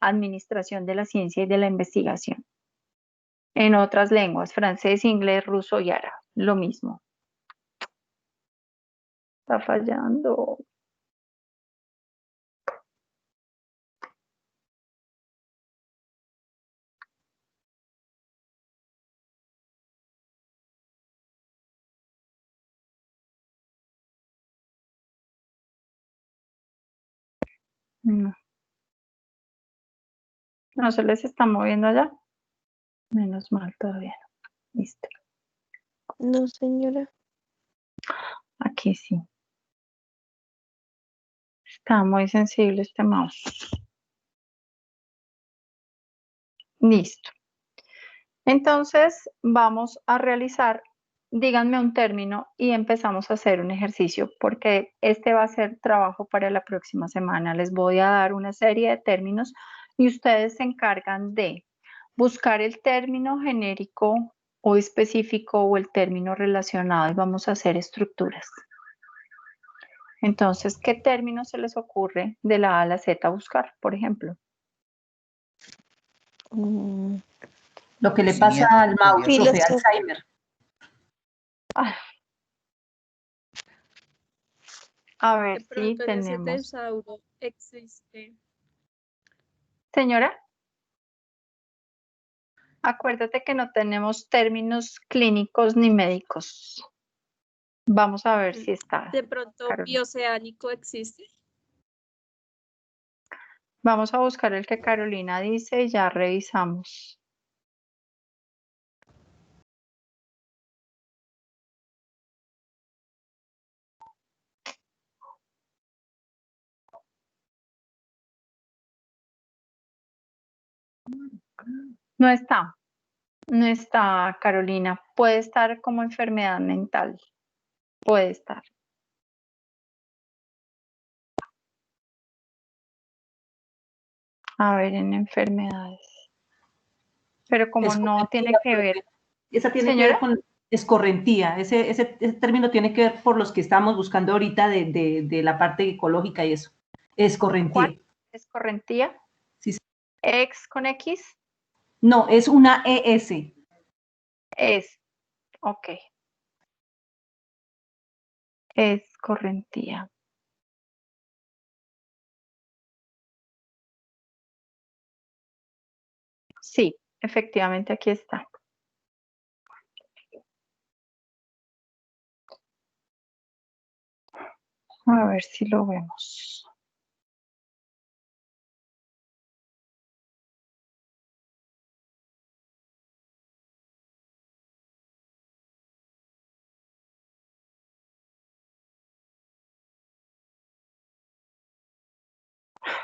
Administración de la ciencia y de la investigación. En otras lenguas, francés, inglés, ruso y árabe, lo mismo. Está fallando. No. ¿No se les está moviendo allá? Menos mal todavía. Listo. No, señora. Aquí sí. Está muy sensible este mouse. Listo. Entonces vamos a realizar, díganme un término y empezamos a hacer un ejercicio porque este va a ser trabajo para la próxima semana. Les voy a dar una serie de términos y ustedes se encargan de buscar el término genérico o específico o el término relacionado y vamos a hacer estructuras. Entonces, ¿qué término se les ocurre de la A a la Z buscar, por ejemplo? Lo que le pasa al mouse, profe, Alzheimer. A ver De pronto si en ese tenemos. tesauro existe. Señora, acuérdate que no tenemos términos clínicos ni médicos. Vamos a ver si está. De pronto bioceánico existe. Vamos a buscar el que Carolina dice y ya revisamos. No está, no está, Carolina. Puede estar como enfermedad mental. Puede estar. A ver, en enfermedades. Pero como no tiene que ver. Esa tiene que ver con escorrentía. Ese término tiene que ver por los que estamos buscando ahorita de la parte ecológica y eso. Escorrentía. ¿Cuál? ¿Escorrentía? Sí. ¿Ex con X? No, es una ES. Es. Ok. Escorrentía. Sí, efectivamente aquí está. A ver si lo vemos.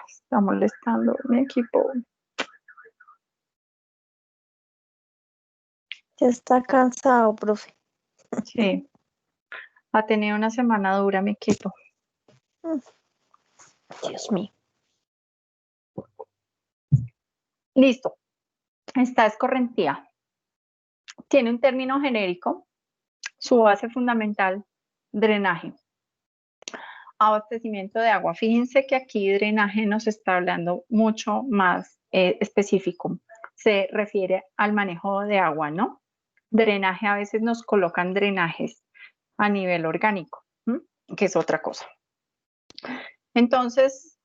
Está molestando mi equipo. Ya está cansado, profe. Sí. Ha tenido una semana dura mi equipo. Dios mío. Listo. Esta escorrentía tiene un término genérico. Su base fundamental, drenaje. Abastecimiento de agua. Fíjense que aquí drenaje nos está hablando mucho más específico. Se refiere al manejo de agua, ¿no? Drenaje, a veces nos colocan drenajes a nivel orgánico, que es otra cosa. Entonces,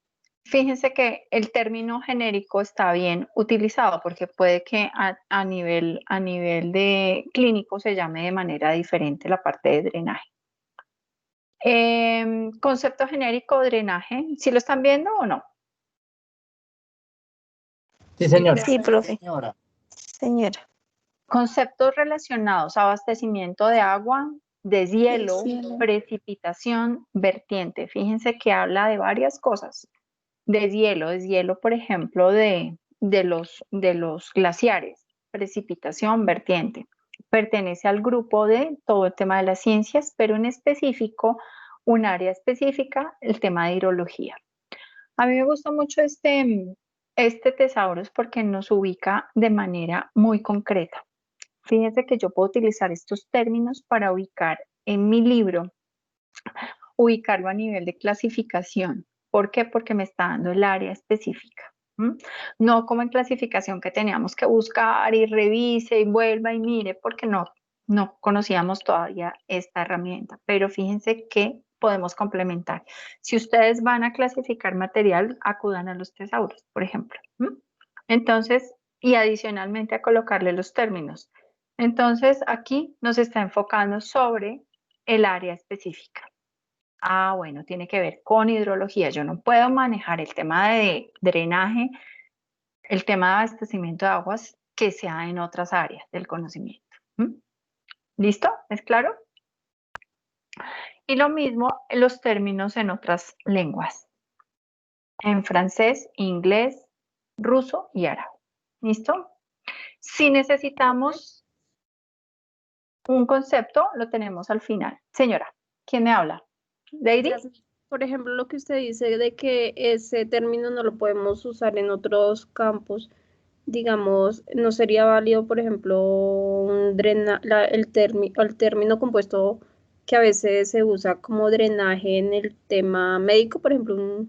fíjense que el término genérico está bien utilizado porque puede que a nivel de clínico se llame de manera diferente la parte de drenaje. Concepto genérico, drenaje, ¿sí lo están viendo o no? Sí, señora. Sí, profe. Señora. Conceptos relacionados, abastecimiento de agua, deshielo, Deshielo. precipitación, vertiente. Fíjense que habla de varias cosas. Deshielo, por ejemplo, de los glaciares, precipitación, vertiente. Pertenece al grupo de todo el tema de las ciencias, pero en específico, un área específica, el tema de hidrología. A mí me gusta mucho este tesaurus porque nos ubica de manera muy concreta. Fíjense que yo puedo utilizar estos términos para ubicar en mi libro, ubicarlo a nivel de clasificación. ¿Por qué? Porque me está dando el área específica. No como en clasificación que teníamos que buscar y revise y vuelva y mire, porque no conocíamos todavía esta herramienta. Pero fíjense que podemos complementar. Si ustedes van a clasificar material, acudan a los tesauros, por ejemplo. Entonces, y adicionalmente a colocarle los términos. Entonces, aquí nos está enfocando sobre el área específica. Ah, bueno, tiene que ver con hidrología. Yo no puedo manejar el tema de drenaje, el tema de abastecimiento de aguas que sea en otras áreas del conocimiento. ¿Listo? ¿Es claro? Y lo mismo los términos en otras lenguas. En francés, inglés, ruso y árabe. ¿Listo? Si necesitamos un concepto, lo tenemos al final. Señora, ¿quién me habla? ¿Lady? Por ejemplo, lo que usted dice de que ese término no lo podemos usar en otros campos, digamos, no sería válido, por ejemplo, el término compuesto que a veces se usa como drenaje en el tema médico, por ejemplo.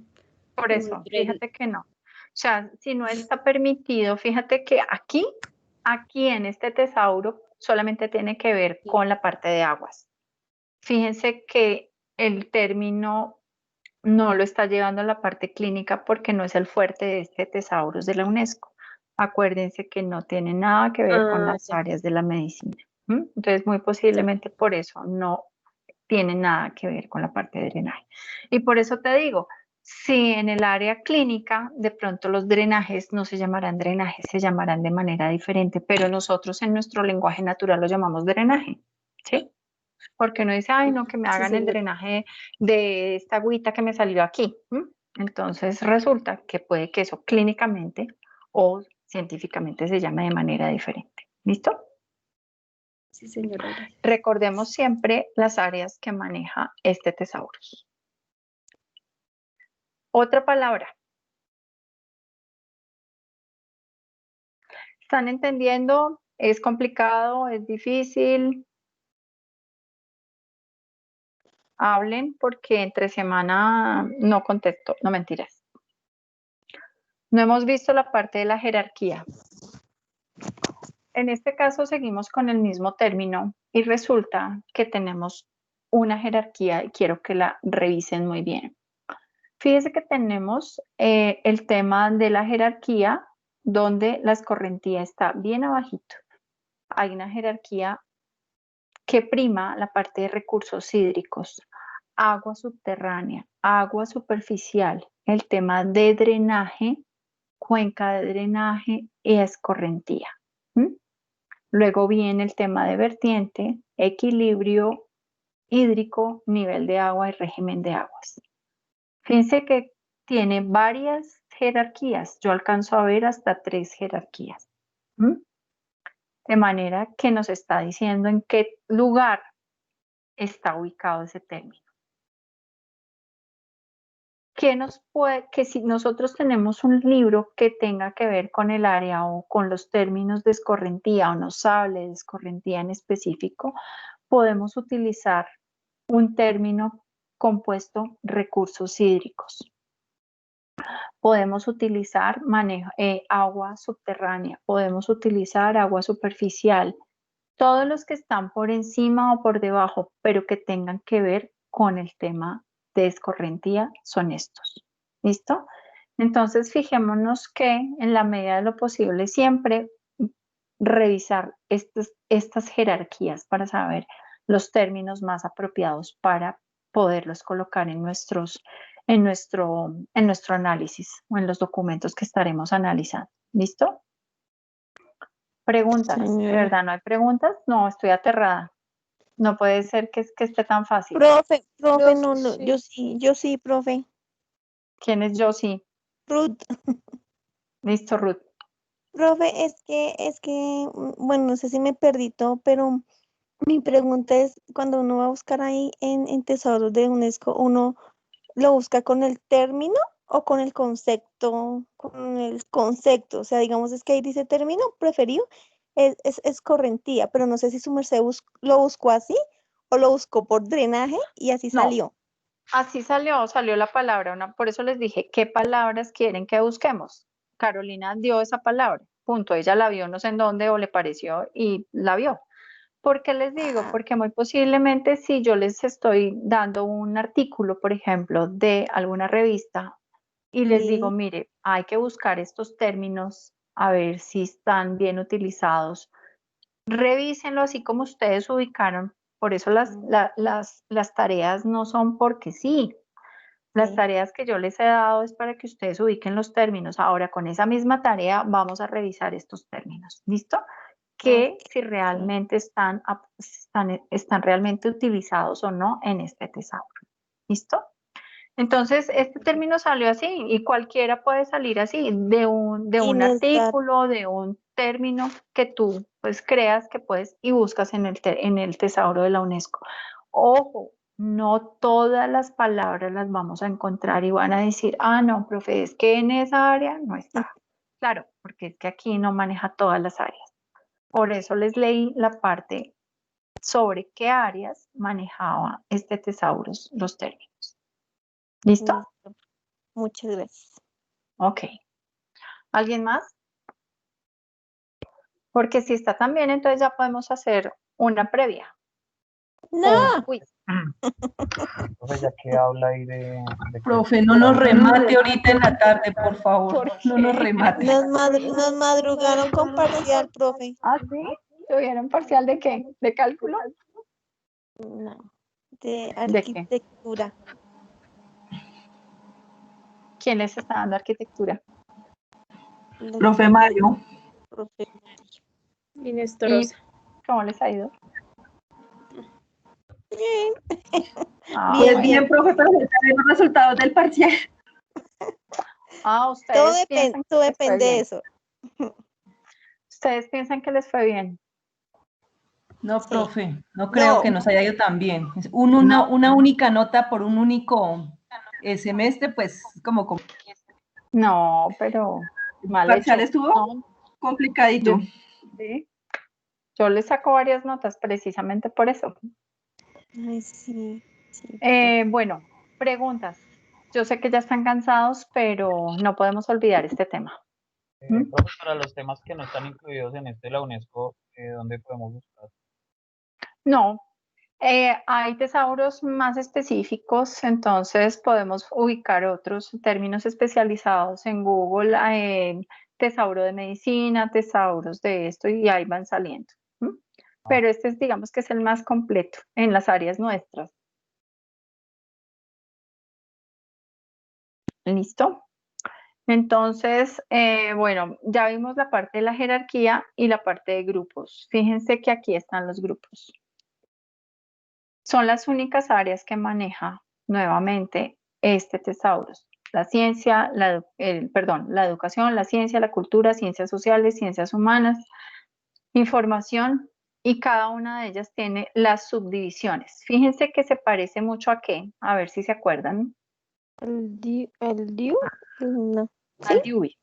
Por eso, fíjate que no. O sea, si no está permitido, fíjate que aquí en este tesauro solamente tiene que ver con la parte de aguas. Fíjense que el término no lo está llevando a la parte clínica porque no es el fuerte de este tesaurus de la UNESCO. Acuérdense que no tiene nada que ver con las áreas de la medicina. Entonces, muy posiblemente por eso no tiene nada que ver con la parte de drenaje. Y por eso te digo, si en el área clínica de pronto los drenajes no se llamarán drenajes, se llamarán de manera diferente, pero nosotros en nuestro lenguaje natural lo llamamos drenaje, ¿sí? Porque uno dice, ay, no, que me hagan el drenaje de esta agüita que me salió aquí. Entonces resulta que puede que eso clínicamente o científicamente se llama de manera diferente. ¿Listo? Sí, señora. Gracias. Recordemos siempre las áreas que maneja este tesaurus. Otra palabra. ¿Están entendiendo? ¿Es complicado? ¿Es difícil? Hablen porque entre semana no contesto, no mentiras. No hemos visto la parte de la jerarquía. En este caso seguimos con el mismo término y resulta que tenemos una jerarquía y quiero que la revisen muy bien. Fíjense que tenemos el tema de la jerarquía donde la escorrentía está bien abajito. Hay una jerarquía que prima la parte de recursos hídricos, agua subterránea, agua superficial, el tema de drenaje, cuenca de drenaje y escorrentía. Luego viene el tema de vertiente, equilibrio hídrico, nivel de agua y régimen de aguas. Fíjense que tiene varias jerarquías. Yo alcanzo a ver hasta 3 jerarquías. De manera que nos está diciendo en qué lugar está ubicado ese término. Que si nosotros tenemos un libro que tenga que ver con el área o con los términos de escorrentía o nos hable de escorrentía en específico, podemos utilizar un término compuesto recursos hídricos. Podemos utilizar agua subterránea, podemos utilizar agua superficial, todos los que están por encima o por debajo, pero que tengan que ver con el tema de escorrentía son estos. ¿Listo? Entonces fijémonos que en la medida de lo posible siempre revisar estas jerarquías para saber los términos más apropiados para poderlos colocar en nuestro análisis o en los documentos que estaremos analizando. ¿Listo? Preguntas. ¿De verdad no hay preguntas? No, estoy aterrada. No puede ser que esté tan fácil. Profe, sí. yo sí, profe. ¿Quién es Josie? Ruth. Listo, Ruth. Profe, es que, bueno, no sé si me perdí todo, pero mi pregunta es, cuando uno va a buscar ahí en Tesoros de UNESCO, ¿uno lo busca con el término o con el concepto? Con el concepto, o sea, digamos, es que ahí dice término preferido, es escorrentía, pero no sé si su merced lo buscó así o lo buscó por drenaje y así No. salió. Así salió la palabra, por eso les dije, ¿qué palabras quieren que busquemos? Carolina dio esa palabra, punto, ella la vio no sé en dónde o le pareció y la vio. ¿Por qué les digo? Porque muy posiblemente si yo les estoy dando un artículo, por ejemplo, de alguna revista y les digo, mire, hay que buscar estos términos a ver si están bien utilizados, revísenlo así como ustedes ubicaron. Por eso las tareas no son porque sí. Las tareas que yo les he dado es para que ustedes ubiquen los términos. Ahora, con esa misma tarea vamos a revisar estos términos. ¿Listo? Que si realmente están realmente utilizados o no en este tesauro. ¿Listo? Entonces, este término salió así y cualquiera puede salir así de un artículo, de un término que tú pues creas que puedes y buscas en el tesauro de la UNESCO. Ojo, no todas las palabras las vamos a encontrar y van a decir, ah, no, profe, es que en esa área no está. Claro, porque es que aquí no maneja todas las áreas. Por eso les leí la parte sobre qué áreas manejaba este tesaurus los términos. ¿Listo? Muchas gracias. Ok. ¿Alguien más? Porque si está tan bien, entonces ya podemos hacer una previa. No. Profe, ya que habla ahí de Profe, no nos remate ahorita en la tarde, por favor. No nos remate. Nos madrugaron con parcial, profe. ¿Ah, sí? ¿Tuvieron parcial de qué? ¿De cálculo? No, de arquitectura. ¿Quién les está dando arquitectura? Profe Mario. Profe. Inestrosa. ¿Cómo les ha ido? Bien. Bien, bien, profe, pero se saben los resultados del parcial. Ustedes todo depende de eso. ¿Ustedes piensan que les fue bien? No, profe, no creo que nos haya ido tan bien. No. Una única nota por un único semestre, pues como No, pero mal parcial hecho. estuvo No, complicadito. sí. Yo les saco varias notas precisamente por eso. Ay, sí. Bueno, preguntas. Yo sé que ya están cansados, pero no podemos olvidar este tema. Profe, para los temas que no están incluidos en este de la UNESCO, ¿dónde podemos buscar? No, hay tesauros más específicos, entonces podemos ubicar otros términos especializados en Google, tesauro de medicina, tesauros de esto, y ahí van saliendo. Pero este es, digamos que es el más completo en las áreas nuestras. ¿Listo? Entonces, bueno, ya vimos la parte de la jerarquía y la parte de grupos. Fíjense que aquí están los grupos. Son las únicas áreas que maneja nuevamente este tesauros. La ciencia, la educación, la ciencia, la cultura, ciencias sociales, ciencias humanas, información, y cada una de ellas tiene las subdivisiones. Fíjense que se parece mucho a qué, a ver si se acuerdan. ¿El DIU? No. Al DEWI.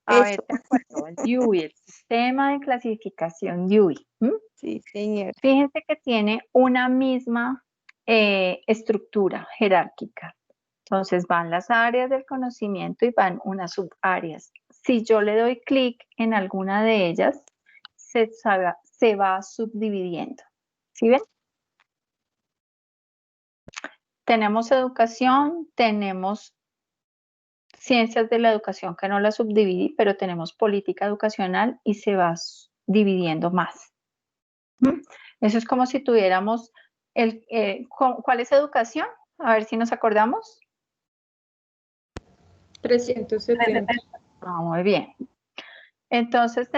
A ver, te acuerdo, el DEWI, el sistema de clasificación DEWI. Sí, señor. Fíjense que tiene una misma estructura jerárquica. Entonces van las áreas del conocimiento y van unas subáreas. Si yo le doy clic en alguna de ellas, se va subdividiendo. ¿Sí ven? Tenemos educación, tenemos ciencias de la educación, que no la subdividí, pero tenemos política educacional y se va dividiendo más. Eso es como si tuviéramos ¿cuál es educación? A ver si nos acordamos. 370. Muy bien. Entonces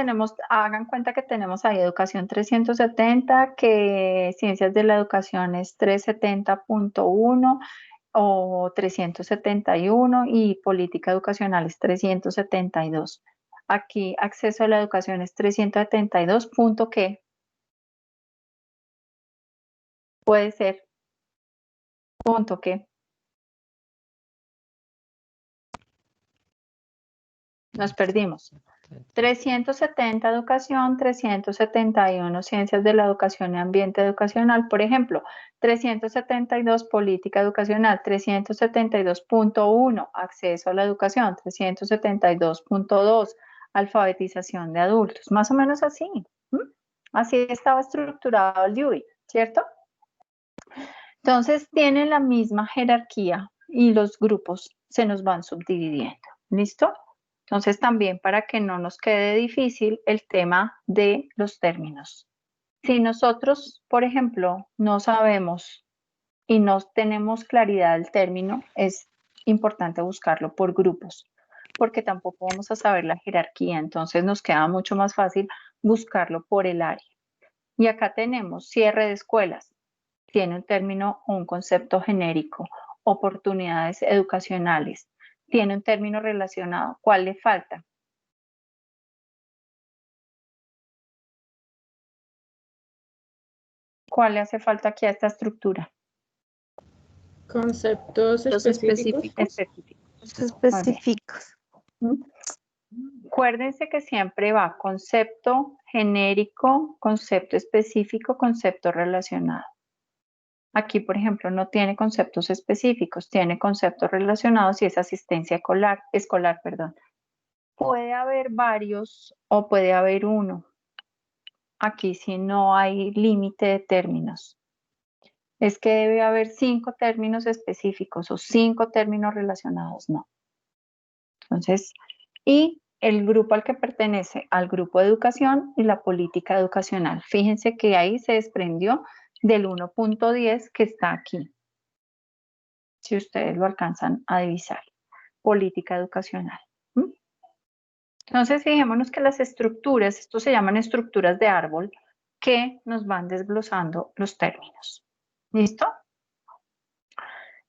hagan cuenta que tenemos ahí educación 370, que ciencias de la educación es 370.1 o 371 y política educacional es 372. Aquí acceso a la educación es 372. Punto ¿qué? Puede ser. Punto ¿qué? Nos perdimos. 370 educación, 371 ciencias de la educación y ambiente educacional, por ejemplo, 372 política educacional, 372.1 acceso a la educación, 372.2 alfabetización de adultos, más o menos así. Así estaba estructurado el DEWI, ¿cierto? Entonces tienen la misma jerarquía y los grupos se nos van subdividiendo. ¿Listo? Entonces también para que no nos quede difícil el tema de los términos. Si nosotros, por ejemplo, no sabemos y no tenemos claridad del término, es importante buscarlo por grupos, porque tampoco vamos a saber la jerarquía, entonces nos queda mucho más fácil buscarlo por el área. Y acá tenemos cierre de escuelas, tiene un término o un concepto genérico, oportunidades educacionales, tiene un término relacionado. ¿Cuál le falta? ¿Cuál le hace falta aquí a esta estructura? Conceptos específicos. Específicos. Acuérdense que siempre va concepto genérico, concepto específico, concepto relacionado. Aquí, por ejemplo, no tiene conceptos específicos, tiene conceptos relacionados y es asistencia escolar. Puede haber varios o puede haber uno. Aquí sí no hay límite de términos. Es que debe haber 5 términos específicos o 5 términos relacionados, no. Entonces, y el grupo al que pertenece al grupo de educación y la política educacional. Fíjense que ahí se desprendió del 1.10 que está aquí. Si ustedes lo alcanzan a divisar. Política educacional. Entonces, fijémonos que las estructuras, esto se llaman estructuras de árbol, que nos van desglosando los términos. ¿Listo?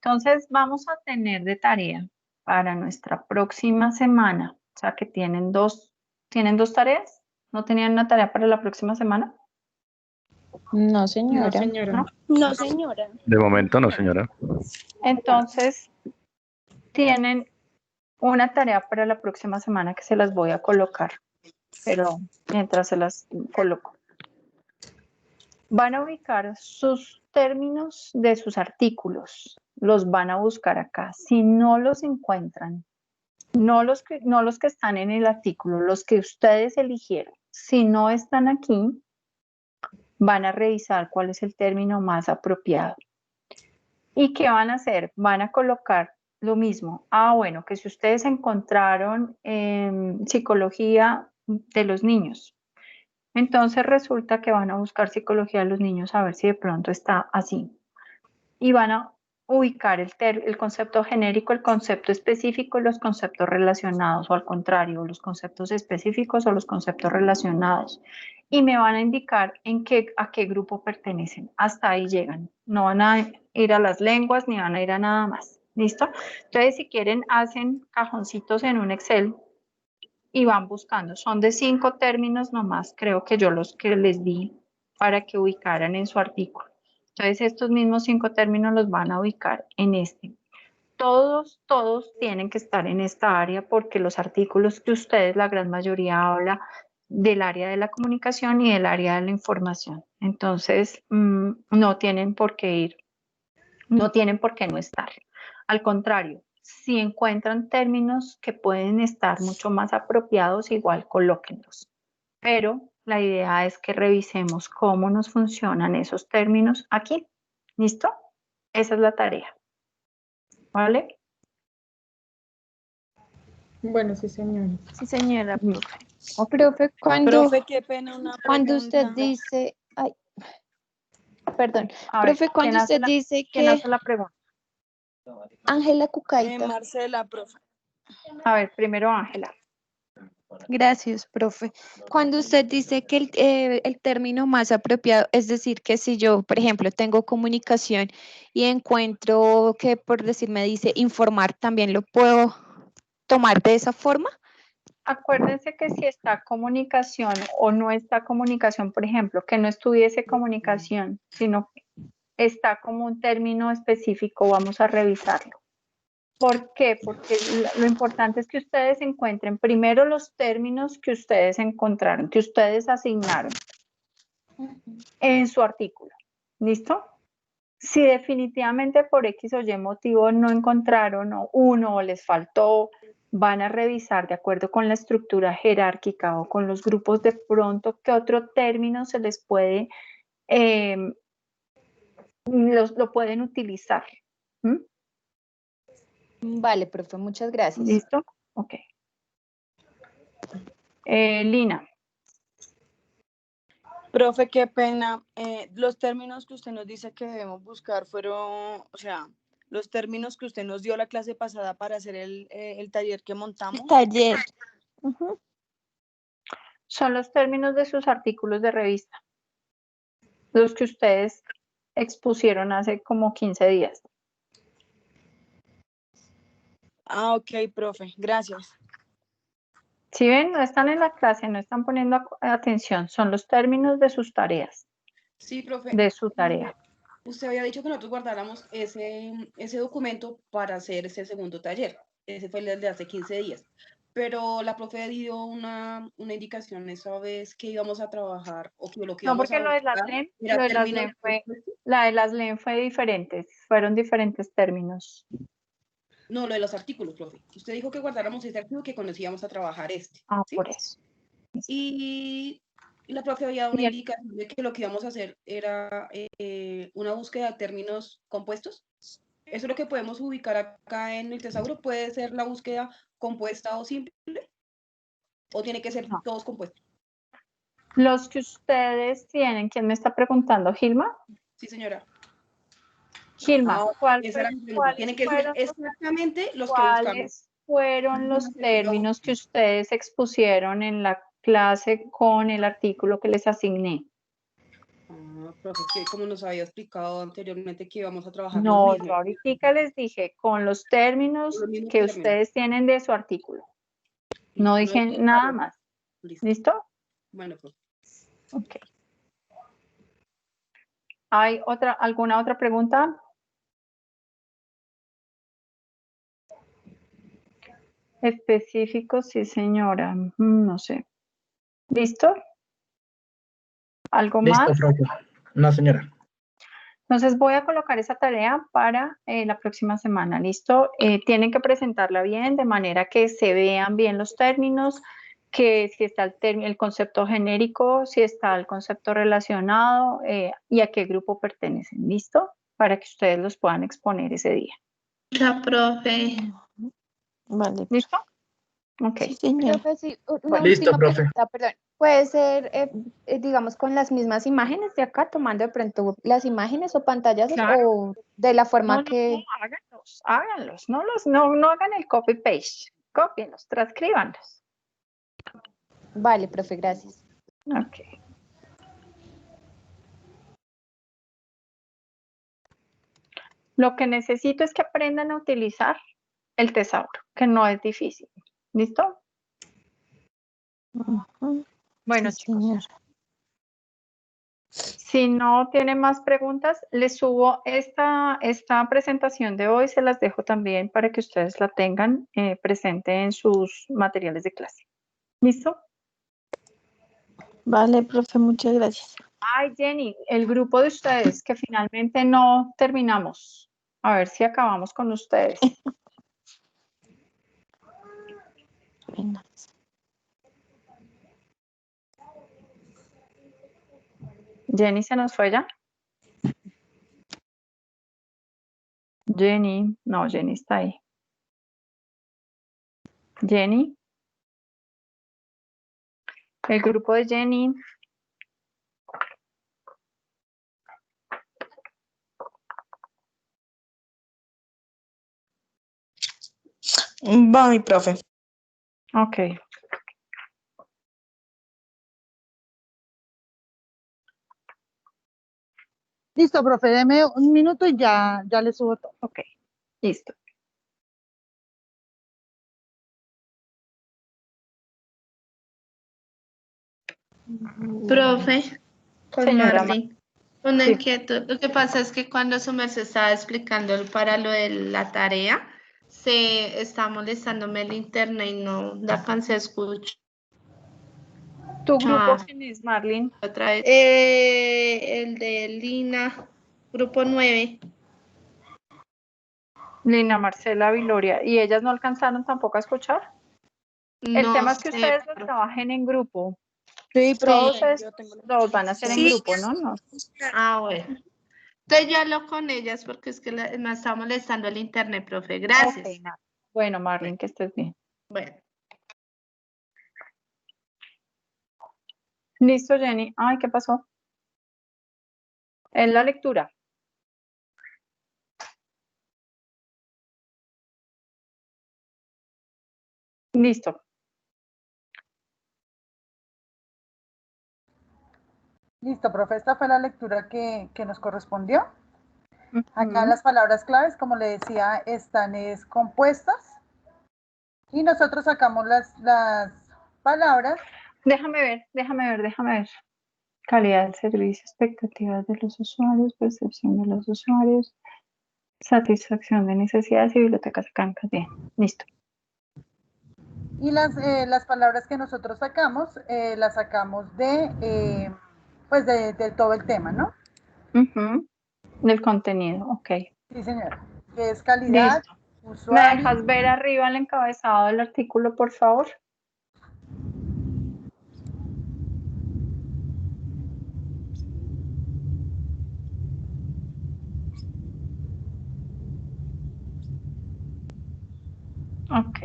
Entonces, vamos a tener de tarea para nuestra próxima semana, o sea que tienen 2 ¿Tienen 2 tareas? ¿No tenían una tarea para la próxima semana? No, No, señora. señora. ¿No? No, señora. De momento no, señora. Entonces, tienen una tarea para la próxima semana que se las voy a colocar, pero mientras se las coloco. Van a ubicar sus términos de sus artículos, los van a buscar acá. Si no los encuentran, no los que están en el artículo, los que ustedes eligieron, si no están aquí, van a revisar cuál es el término más apropiado. ¿Y qué van a hacer? Van a colocar lo mismo. Bueno, que si ustedes encontraron psicología de los niños, entonces resulta que van a buscar psicología de los niños a ver si de pronto está así. Y van a ubicar el concepto genérico, el concepto específico y los conceptos relacionados, o al contrario, los conceptos específicos o los conceptos relacionados. Y me van a indicar a qué grupo pertenecen. Hasta ahí llegan. No van a ir a las lenguas ni van a ir a nada más. ¿Listo? Entonces, si quieren, hacen cajoncitos en un Excel y van buscando. Son de 5 términos nomás, creo que yo los que les di para que ubicaran en su artículo. Entonces, estos mismos 5 términos los van a ubicar en este. Todos tienen que estar en esta área porque los artículos que ustedes, la gran mayoría, habla del área de la comunicación y del área de la información. Entonces, no tienen por qué ir, no tienen por qué no estar. Al contrario, si encuentran términos que pueden estar mucho más apropiados, igual colóquenlos. Pero la idea es que revisemos cómo nos funcionan esos términos aquí. ¿Listo? Esa es la tarea. ¿Vale? Bueno, sí, señora. Sí, señora, profe. Profe, Profe, qué pena, una Cuando usted pregunta. dice, ay, perdón, A ver, profe, cuando usted dice ¿quién que hace la pregunta? Ángela Cucaita. Marcela, profe. A ver, primero Ángela. Gracias, profe. Cuando usted dice que el término más apropiado, es decir, que si yo, por ejemplo, tengo comunicación y encuentro que, por decir, me dice informar, ¿también lo puedo tomar de esa forma? Acuérdense que si está comunicación o no está comunicación, por ejemplo, que no estuviese comunicación, sino que está como un término específico, vamos a revisarlo. ¿Por qué? Porque lo importante es que ustedes encuentren primero los términos que ustedes encontraron, que ustedes asignaron en su artículo. ¿Listo? Si definitivamente por X o Y motivo no encontraron uno o les faltó, van a revisar de acuerdo con la estructura jerárquica o con los grupos de pronto qué otro término se les puede, lo pueden utilizar. ¿Mm? Vale, profe, muchas gracias. ¿Listo? Ok. Lina. Profe, qué pena. Los términos que usted nos dice que debemos buscar fueron, o sea, los términos que usted nos dio la clase pasada para hacer el taller que montamos. Taller. Son los términos de sus artículos de revista. Los que ustedes expusieron hace como 15 días. Ok, profe, gracias. Si ven, no están en la clase, no están poniendo atención, son los términos de sus tareas. Sí, profe. De su tarea. Usted había dicho que nosotros guardáramos ese documento para hacer ese segundo taller. Ese fue el de hace 15 días. Pero la profe dio una indicación esa vez que íbamos a trabajar o que lo que íbamos porque a lo de las buscar LEM, era lo de las términos LEM fue, la de las LEM fue diferente, fueron diferentes términos. No, lo de los artículos, profe. Usted dijo que guardáramos ese artículo que conocíamos a trabajar ¿sí? Por eso. Y la profe había dado una indicación de que lo que íbamos a hacer era una búsqueda de términos compuestos. Eso es lo que podemos ubicar acá en el tesauro. Puede ser la búsqueda compuesta o simple, o tiene que ser todos compuestos. Los que ustedes tienen, ¿quién me está preguntando? ¿Gilma? Sí, señora. Gilma, ¿cuáles tienen que ser exactamente los que buscamos. ¿Cuáles fueron los términos que ustedes expusieron en la clase con el artículo que les asigné? Profe, que como nos había explicado anteriormente que íbamos a trabajar No, los mismos. yo ahorita les dije con los términos que ustedes tienen de su artículo. No dije nada más. ¿Listo? Bueno, pues. Ok. ¿Hay alguna otra pregunta? Específico, sí, señora. No sé. ¿Listo? ¿Algo Listo, más? profe. No, señora. Entonces voy a colocar esa tarea para la próxima semana, ¿listo? Tienen que presentarla bien, de manera que se vean bien los términos, que si está el concepto genérico, si está el concepto relacionado y a qué grupo pertenecen, ¿listo? Para que ustedes los puedan exponer ese día. La profe. Vale. ¿Listo? Ok. Sí, señor. Profe, sí, una Listo, última profe. pregunta, perdón. Puede ser, digamos, con las mismas imágenes de acá, tomando de pronto las imágenes o pantallas Claro. o de la forma No, que... háganlos, no hagan el copy-paste, cópienlos, transcríbanlos. Vale, profe, gracias. Ok. Lo que necesito es que aprendan a utilizar el tesauro, que no es difícil. ¿Listo? Bueno, Sí, chicos. señor. Si no tienen más preguntas, les subo esta presentación de hoy, se las dejo también para que ustedes la tengan presente en sus materiales de clase. ¿Listo? Vale, profe, muchas gracias. Ay, Jenny, el grupo de ustedes que finalmente no terminamos. A ver si acabamos con ustedes. Bueno. Jenny se nos fue ya. Jenny, no, Jenny está ahí. Jenny. El grupo de Jenny. Va, mi profe. Ok. Listo, profe, deme un minuto y ya le subo todo. Ok, listo. Profe, con Señora Marley. Una sí. inquietud. Lo que pasa es que cuando su merced estaba explicando para lo de la tarea, se está molestándome el internet y no la alcancé a escuchar. ¿Tu grupo quién es, Marlene? Otra vez. El de Lina, grupo 9. Lina, Marcela, Viloria. ¿Y ellas no alcanzaron tampoco a escuchar? El No tema es que sé, ustedes lo pero- trabajen en grupo. Sí, Todos profe. los van a hacer en Sí. grupo, ¿no? No. Ah, bueno. Entonces yo hablo con ellas porque es que me está molestando el internet, profe. Gracias. Ok, nada. Bueno, Marlene, que estés bien. Bueno. Listo, Jenny. Ay, ¿qué pasó? Es la lectura. Listo. Listo, profe, esta fue la lectura que nos correspondió. Acá Ujú. las palabras claves, como le decía, están compuestas. Y nosotros sacamos las palabras. Déjame ver. Calidad del servicio, expectativas de los usuarios, percepción de los usuarios, satisfacción de necesidades y bibliotecas académicas. Bien, listo. Y las palabras que nosotros sacamos, las sacamos de todo el tema, ¿no? Del contenido, ok. Sí, señora. Que es calidad, Listo. ¿Me usuario. dejas ver arriba el encabezado del artículo, por favor? Ok.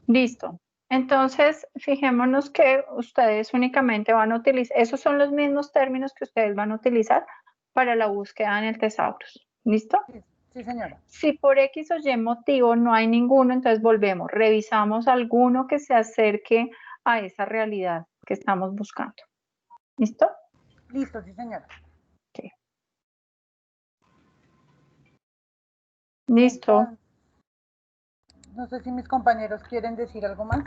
Listo. Entonces, fijémonos que ustedes únicamente van a utilizar, esos son los mismos términos que ustedes van a utilizar para la búsqueda en el Thesaurus. ¿Listo? Sí, señora. Si por X o Y motivo no hay ninguno, entonces volvemos, revisamos alguno que se acerque a esa realidad que estamos buscando. ¿Listo? Listo, sí, señora. Ok. Listo. Entonces, no sé si mis compañeros quieren decir algo más.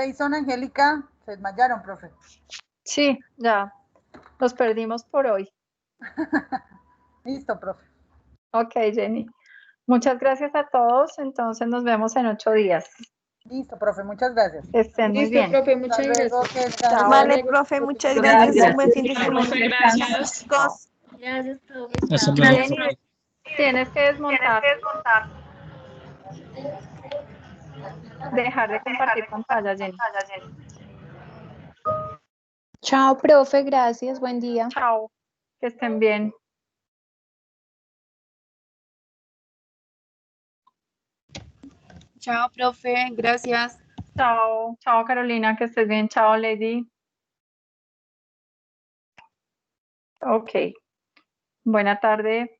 Jason, Angélica, se desmayaron, profe. Sí, ya. Los perdimos por hoy. Listo, profe. Ok, Jenny. Muchas gracias a todos. Entonces nos vemos en 8 días. Listo, profe, muchas gracias. Que estén muy Listo, bien. profe, muchas luego, gracias. que descansen. Chao. Vale, profe, muchas gracias. Un buen fin de semana. Muchas gracias. Gracias, profe. Hasta Chao. luego. Jenny, tienes que desmontar. Dejar de compartir pantalla, Jenny. Chao, profe, gracias, buen día. Chao. Que estén bien. Chao, profe, gracias. Chao. Chao, Carolina, que estés bien. Chao, Lady. Ok. Buena tarde.